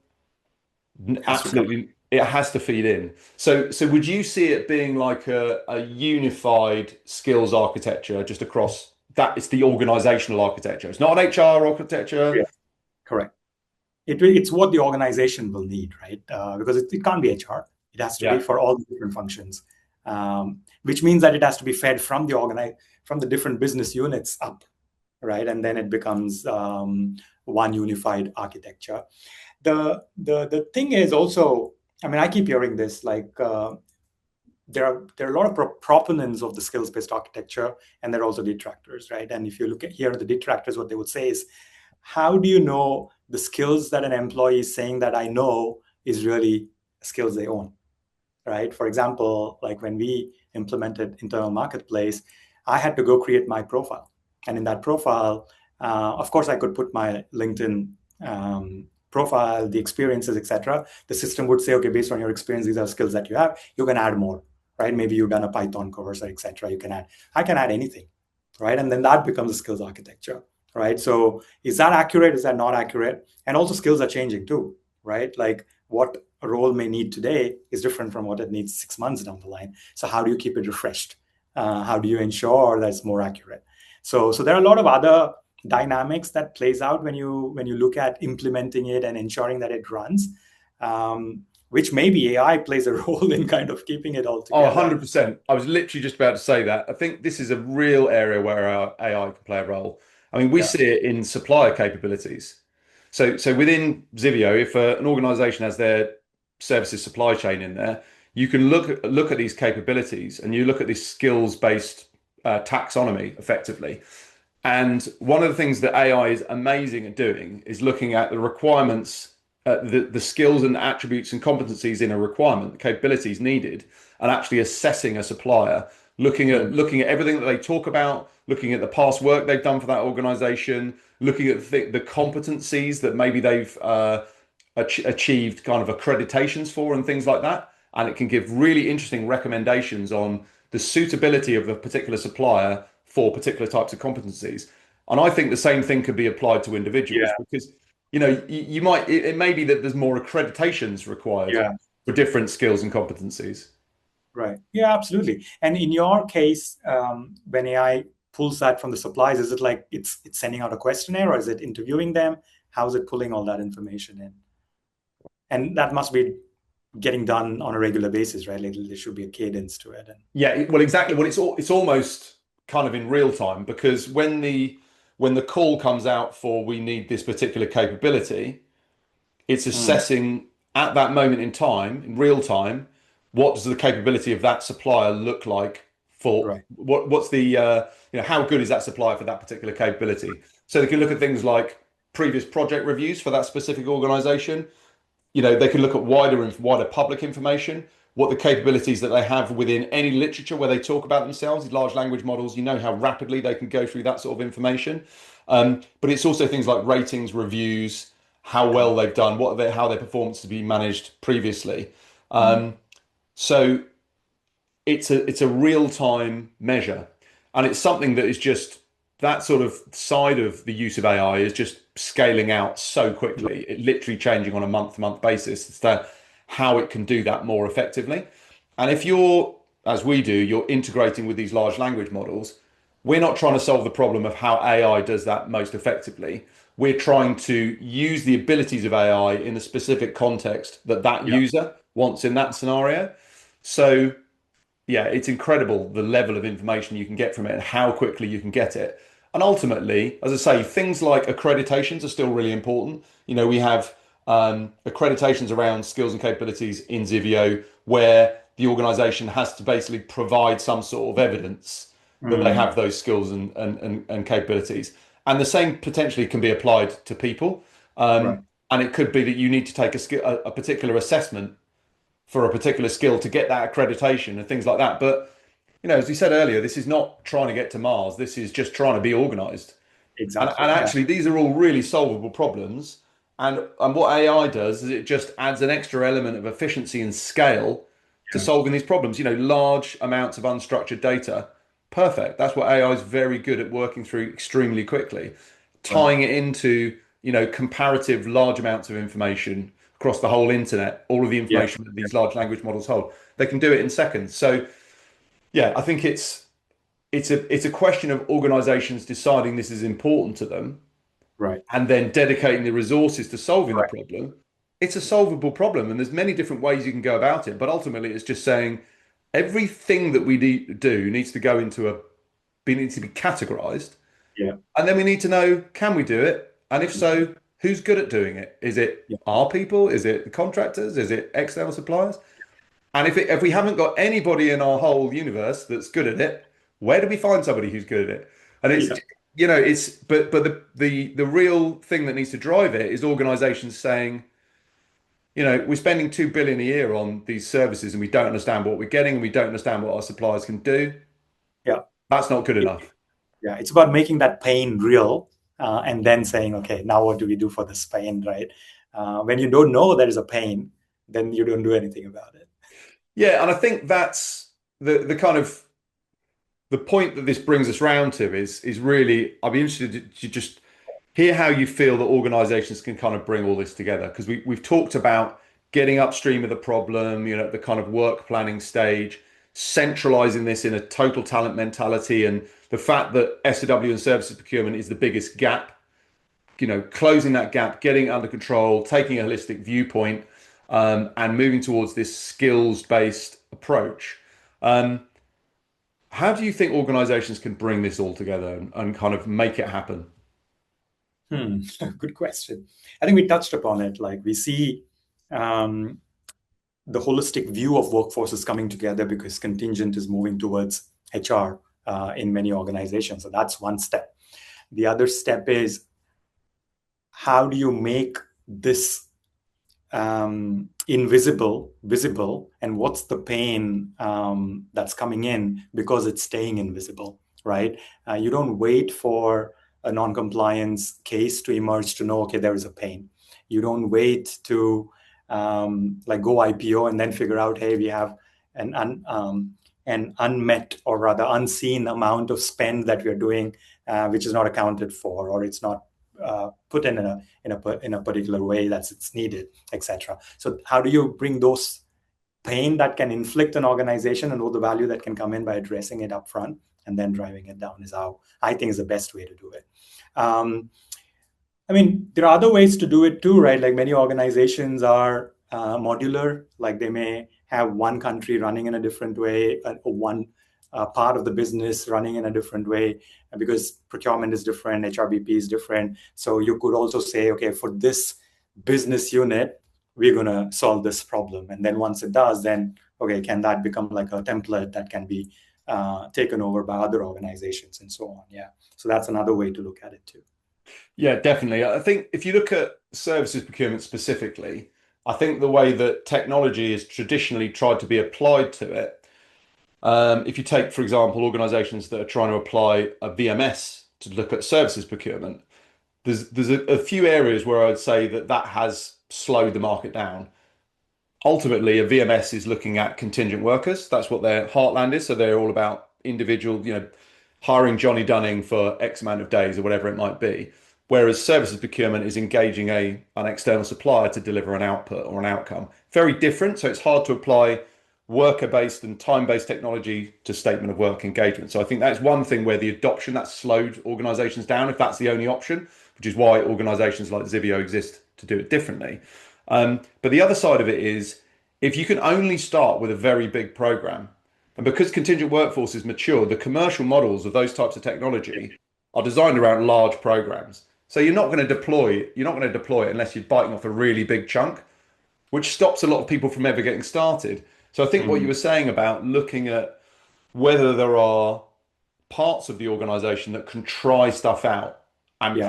Has to come. absolutely, it has to feed in. So would you see it being like a unified skills architecture just across that? It's the organizational architecture. It's not an HR architecture. Yeah, correct. It's what the organization will need, right? Because it can't be HR. It has to be Yeah. for all the different functions, which means that it has to be fed from from the different business units up, right? And then it becomes one unified architecture. The thing is also, I mean, I keep hearing this like there are a lot of proponents of the skills based architecture, and there are also detractors, right? And if you look at here, the detractors, what they would say is, how do you know the skills that an employee is saying that I know is really skills they own, right? For example, like when we implemented internal marketplace, I had to go create my profile, and in that profile, of course, I could put my LinkedIn profile, the experiences, etc. The system would say, okay, based on your experience, these are skills that you have. You can add more, right? Maybe you've done a Python course, or etc. You can add. I can add anything, right? And then that becomes a skills architecture, right? So is that accurate? Is that not accurate? And also skills are changing too, right? Like what a role may need today is different from what it needs 6 months down the line. So how do you keep it refreshed? How do you ensure that it's more accurate? So there are a lot of other dynamics that plays out when you look at implementing it and ensuring that it runs, which maybe AI plays a role in kind of keeping it all Oh, together. 100%. I was literally just about to say that. I think this is a real area where our AI can play a role. I mean, we Yeah. see it in supplier capabilities. So within Zivio, if an organization has their services supply chain in there, you can look at these capabilities and you look at this skills-based taxonomy effectively. And one of the things that AI is amazing at doing is looking at the requirements, the skills and attributes and competencies in a requirement, the capabilities needed, and actually assessing a supplier, Mm. looking at everything that they talk about, looking at the past work they've done for that organization, looking at the competencies that maybe they've achieved kind of accreditations for and things like that. And it can give really interesting recommendations on the suitability of a particular supplier for particular types of competencies. And I think the same thing could be applied to individuals Yeah. because, you might, it may be that there's more accreditations required Yeah. for different skills and competencies. Right. Yeah, absolutely. And in your case, when AI pulls that from the suppliers, is it like it's sending out a questionnaire, or is it interviewing them? How is it pulling all that information in? And that must be getting done on a regular basis, right? Like there should be a cadence to it. And Yeah, well, exactly. Well, it's almost kind of in real time because when the call comes out for we need this particular capability, it's mm, assessing at that moment in time, in real time, what does the capability of that supplier look like for right. what's the how good is that supplier for that particular capability? So they can look at things like previous project reviews for that specific organization. They can look at wider public information, what the capabilities that they have within any literature where they talk about themselves. These large language models, you know how rapidly they can go through that sort of information. But it's also things like ratings, reviews, how Yeah. well they've done, how their performance has been managed previously. Mm, So it's a real time measure, and it's something that is just that sort of side of the use of AI is just scaling out so quickly. It literally changing on a month to month basis as to how it can do that more effectively. And if you're, as we do, you're integrating with these large language models, we're not trying to solve the problem of how AI does that most effectively. We're trying to use the abilities of AI in the specific context that that yeah. user wants in that scenario. So yeah, it's incredible the level of information you can get from it and how quickly you can get it. And ultimately, as I say, things like accreditations are still really important. We have accreditations around skills and capabilities in Zivio where the organization has to basically provide some sort of evidence that they Mm, have those skills and capabilities. And the same potentially can be applied to people. right. And it could be that you need to take a particular assessment for a particular skill to get that accreditation and things like that. But as we said earlier, this is not trying to get to Mars. This is just trying to be organized. And Exactly. Yeah. actually, these are all really solvable problems. And what AI does is it just adds an extra element of efficiency and scale to Yeah. solving these problems. Large amounts of unstructured data. Perfect. That's what AI is very good at working through extremely quickly. Right. Tying it into comparative large amounts of information across the whole internet, all of the Yeah. information that these large language models hold. They can do it in seconds. So yeah, I think it's a question of organizations deciding this is important to them Right. and then dedicating the resources to solving the Right. problem. It's a solvable problem, and there's many different ways you can go about it. But ultimately, it's just saying everything that we do needs to go into needs to be categorized, Yeah. and then we need to know, can we do it? And if so, who's good at doing it? Is it Yeah. our people? Is it the contractors? Is it external suppliers? And if we haven't got anybody in our whole universe that's good at it, where do we find somebody who's good at it? And Yeah. it's but the real thing that needs to drive it is organizations saying, we're spending 2 billion a year on these services and we don't understand what we're getting and we don't understand what our suppliers can do. Yeah. That's not good enough. Yeah. It's about making that pain real, and then saying, okay, now what do we do for this pain, right? When you don't know there is a pain, then you don't do anything about it. Yeah, and I think that's the kind of the point that this brings us round to is really I'd be interested to just hear how you feel that organizations can kind of bring all this together because we've talked about getting upstream of the problem, the kind of work planning stage, centralizing this in a total talent mentality, and the fact that SOW and services procurement is the biggest gap, closing that gap, getting it under control, taking a holistic viewpoint, and moving towards this skills-based approach. Um, how do you think organizations can bring this all together and kind of make it happen? Good question. I think we touched upon it. Like we see um, the holistic view of workforces coming together because contingent is moving towards HR in many organizations. So that's one step. The other step is how do you make this invisible visible, and what's the pain that's coming in because it's staying invisible, right? You don't wait for a non-compliance case to emerge to know, okay, there is a pain. You don't wait to like go IPO and then figure out, hey, we have an unmet or rather unseen amount of spend that we're doing, which is not accounted for, or it's not put in a particular way that's it's needed, etc. So how do you bring those pain that can inflict an organization and all the value that can come in by addressing it up front and then driving it down is how I think is the best way to do it. I mean, there are other ways to do it too, right? Like many organizations are modular, like they may have one country running in a different way, or one part of the business running in a different way, because procurement is different, HRBP is different. So you could also say, okay, for this business unit, we're going to solve this problem. And then once it does, then, okay, can that become like a template that can be taken over by other organizations and so on? Yeah. So that's another way to look at it too. Yeah, definitely. I think if you look at services procurement specifically, I think the way that technology is traditionally tried to be applied to it, if you take, for example, organizations that are trying to apply a VMS to look at services procurement, there's a few areas where I'd say that has slowed the market down. Ultimately, a VMS is looking at contingent workers. That's what their heartland is. So they're all about individual, hiring Johnny Dunning for X amount of days or whatever it might be. Whereas services procurement is engaging an external supplier to deliver an output or an outcome. Very different. So it's hard to apply worker-based and time-based technology to statement of work engagement. So I think that's one thing where the adoption that's slowed organizations down, if that's the only option, which is why organizations like Zivio exist to do it differently. But the other side of it is if you can only start with a very big program, and because contingent workforce is mature, the commercial models of those types of technology are designed around large programs. So you're not going to deploy it unless you're biting off a really big chunk, which stops a lot of people from ever getting started. So I think what you Mm. were saying about looking at whether there are parts of the organization that can try stuff out and Yeah,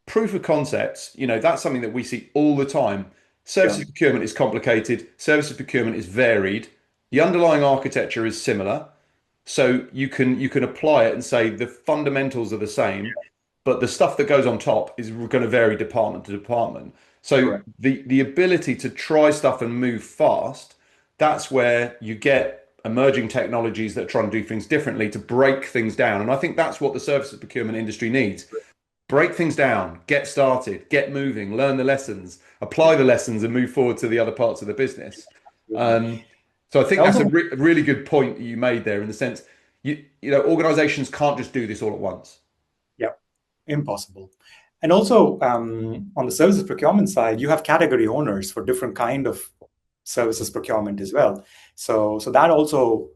proof of concepts, that's something that we see all the time. yeah, Services procurement is complicated, services procurement is varied, the underlying architecture is similar. So you can apply it and say the fundamentals are the same, but the stuff that goes on top is going to vary department to department. So correct. the ability to try stuff and move fast, that's where you get emerging technologies that are trying to do things differently to break things down. And I think that's what the services procurement industry needs. break things down, get started, get moving, learn the lessons, apply the lessons, and move forward to the other parts of the business. Absolutely. Um, so I think I that's a also, really good point you made there in the sense organizations can't just do this all at once. yeah, impossible. And also, on the services procurement side, you have category owners for different kind of services procurement as well. So that also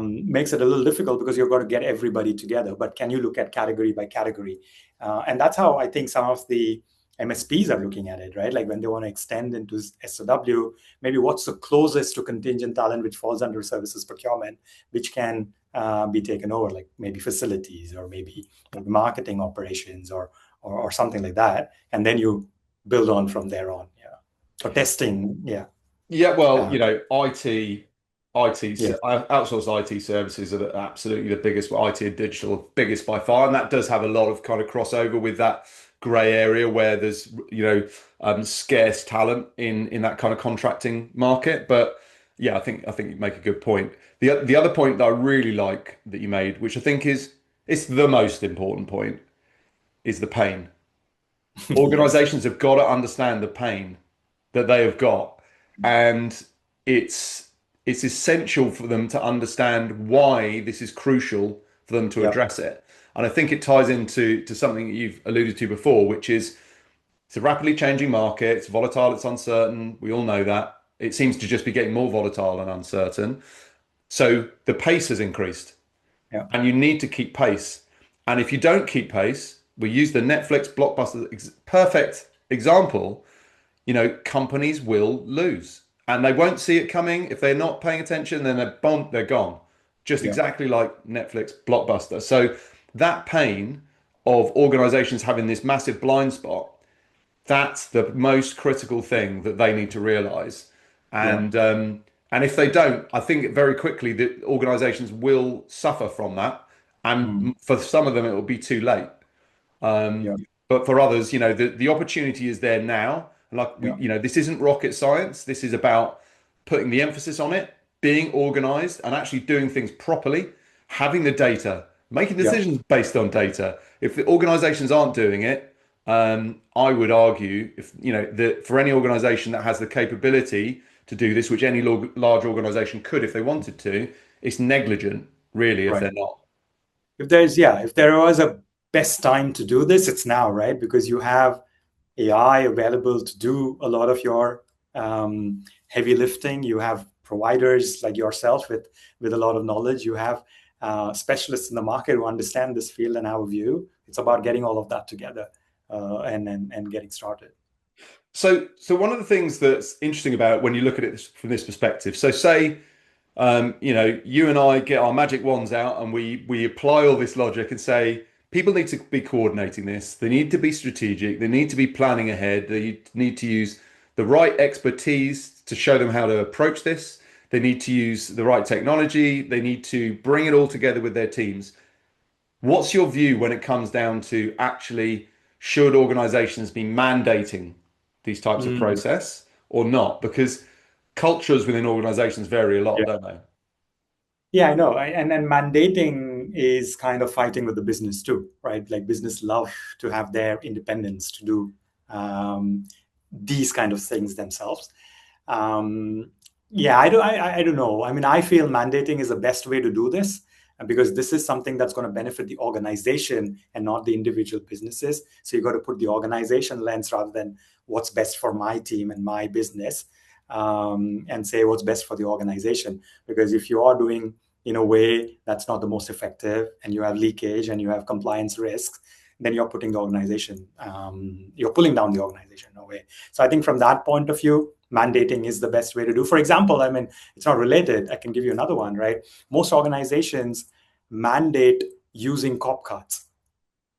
makes it a little difficult because you've got to get everybody together. But can you look at category by category? And that's how I think some of the MSPs are looking at it, right? Like when they want to extend into SOW, maybe what's the closest to contingent talent which falls under services procurement, which can be taken over, like maybe facilities or maybe marketing operations or something like that, and then you build on from there on. Yeah, for testing. Yeah, Yeah, well, uh, yeah, outsourced IT services are absolutely the biggest, IT and digital, biggest by far, and that does have a lot of kind of crossover with that grey area where there's scarce talent in that kind of contracting market. But yeah, I think you make a good point. The other point that I really like that you made, which I think is it's the most important point, is the pain. yes, Organizations have got to understand the pain that they have got, and it's it's essential for them to understand why this is crucial for them to yeah, address it. And I think it ties into something that you've alluded to before, which is it's a rapidly changing market, it's volatile, it's uncertain. We all know that. It seems to just be getting more volatile and uncertain. So the pace has increased yeah, and you need to keep pace. And if you don't keep pace, we use the Netflix blockbuster perfect example, companies will lose and they won't see it coming. If they're not paying attention, then they're gone. Just yeah, exactly like Netflix blockbuster. So that pain of organizations having this massive blind spot, that's the most critical thing that they need to realize. yeah, And if they don't, I think very quickly the organizations will suffer from that. mm, And for some of them, it will be too late. yeah, But for others, the opportunity is there now. And like yeah, this isn't rocket science. This is about putting the emphasis on it, being organized and actually doing things properly, having the data, making yeah, decisions based on data. If the organizations aren't doing it, I would argue if that for any organization that has the capability to do this, which any large organization could if they wanted to, it's negligent, really, if right. they're not. If there was a best time to do this, it's now, right? Because you have AI available to do a lot of your heavy lifting. You have providers like yourself with a lot of knowledge. You have specialists in the market who understand this field and have a view. It's about getting all of that together and getting started. So one of the things that's interesting about when you look at it from this perspective, so say, you and I get our magic wands out and we apply all this logic and say people need to be coordinating this. They need to be strategic. They need to be planning ahead. They need to use the right expertise to show them how to approach this. They need to use the right technology. They need to bring it all together with their teams. What's your view when it comes down to actually should organizations be mandating these types of Mm, process or not? Because cultures within organizations vary a lot, yeah. don't they? Yeah, I know. And then mandating is kind of fighting with the business too, right? Like business love to have their independence to do um, these kind of things themselves. Um, yeah, I don't know. I mean, I feel mandating is the best way to do this because this is something that's going to benefit the organization and not the individual businesses. So you got to put the organization lens rather than what's best for my team and my business, and say what's best for the organization. Because if you are doing in a way that's not the most effective and you have leakage and you have compliance risks, then you're putting the organization, you're pulling down the organization in a way. So I think from that point of view, mandating is the best way to do. For example, I mean, it's not related. I can give you another one, right? Most organizations mandate using corp cards,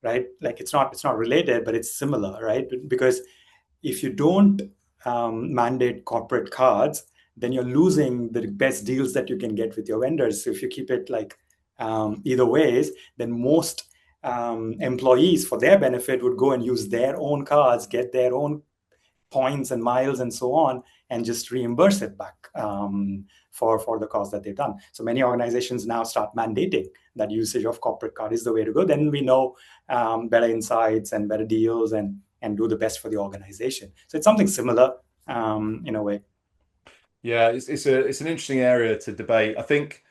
right? Like it's not related, but it's similar, right? Because if you don't mandate corporate cards, then you're losing the best deals that you can get with your vendors. So if you keep it like either ways, then most employees, for their benefit, would go and use their own cards, get their own points and miles and so on, and just reimburse it back for the cause that they've done. So many organizations now start mandating that usage of corporate card is the way to go. Then we know better insights and better deals and do the best for the organization. So it's something similar in a way. Yeah, it's an interesting area to debate. I think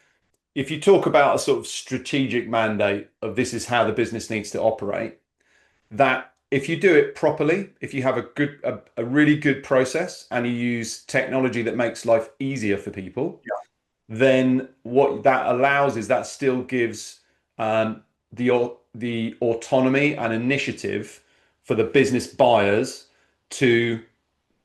if you talk about a sort of strategic mandate of this is how the business needs to operate, that if you do it properly, if you have a really good process and you use technology that makes life easier for people, then what that allows is that still gives the autonomy and initiative for the business buyers to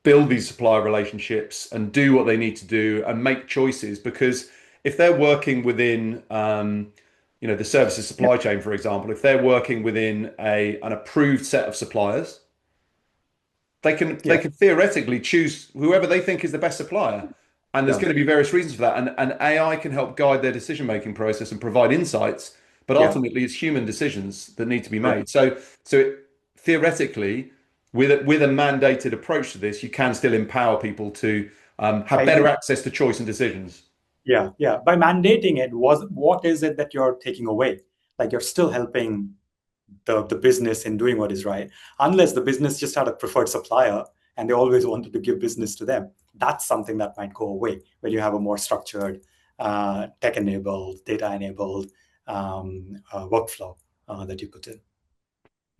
build these supplier relationships and do what they need to do and make choices. Because if they're working within the services supply chain, for example, if they're working within an approved set of suppliers, they can theoretically choose whoever they think is the best supplier. And there's going to be various reasons for that. And AI can help guide their decision-making process and provide insights, but ultimately it's human decisions that need to be made. So theoretically, with a mandated approach to this, you can still empower people to have better access to choice and decisions. Yeah. By mandating it, what is it that you're taking away? Like you're still helping the business in doing what is right, unless the business just had a preferred supplier and they always wanted to give business to them. That's something that might go away when you have a more structured, tech-enabled, data-enabled workflow that you put in.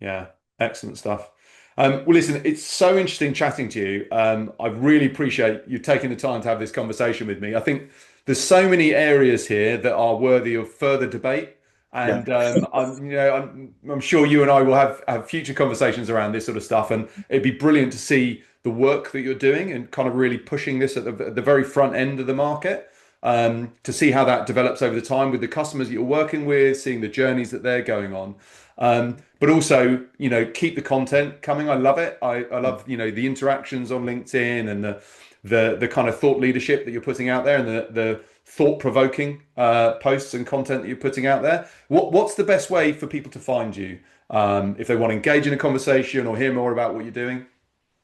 Yeah, excellent stuff. Well, listen, it's so interesting chatting to you. I really appreciate you taking the time to have this conversation with me. I think there's so many areas here that are worthy of further debate. And I'm sure you and I will have future conversations around this sort of stuff. And it'd be brilliant to see the work that you're doing and kind of really pushing this at the very front end of the market, to see how that develops over the time with the customers that you're working with, seeing the journeys that they're going on. But also, keep the content coming. I love it. I love, the interactions on LinkedIn and the kind of thought leadership that you're putting out there and the thought-provoking posts and content that you're putting out there. What's the best way for people to find you if they want to engage in a conversation or hear more about what you're doing?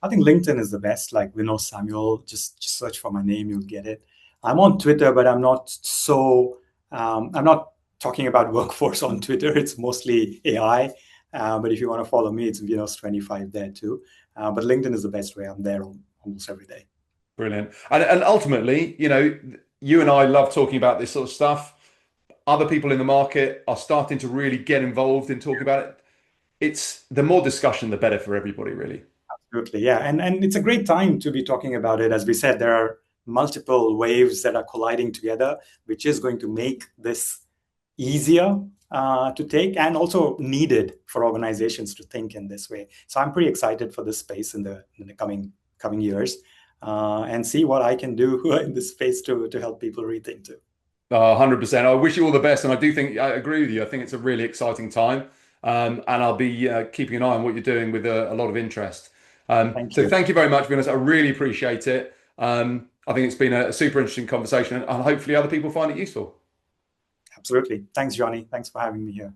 I think LinkedIn is the best, like Vinos Samuel. Just search for my name, you'll get it. I'm on Twitter, but I'm not talking about workforce on Twitter. It's mostly AI. But if you want to follow me, it's Vinos25 there too. But LinkedIn is the best way. I'm there almost every day. Brilliant. And ultimately, you and I love talking about this sort of stuff. Other people in the market are starting to really get involved in talking about it. It's the more discussion, the better for everybody, really. Absolutely, yeah. And it's a great time to be talking about it. As we said, there are multiple waves that are colliding together, which is going to make this easier to take and also needed for organizations to think in this way. So I'm pretty excited for this space in the coming years, and see what I can do in this space to help people rethink too. 100%. I wish you all the best, and I agree with you. I think it's a really exciting time, and I'll be keeping an eye on what you're doing with a lot of interest. Thank you. Thank you very much, Vinos. I really appreciate it. I think it's been a super interesting conversation, and hopefully other people find it useful. Absolutely. Thanks, Johnny. Thanks for having me here.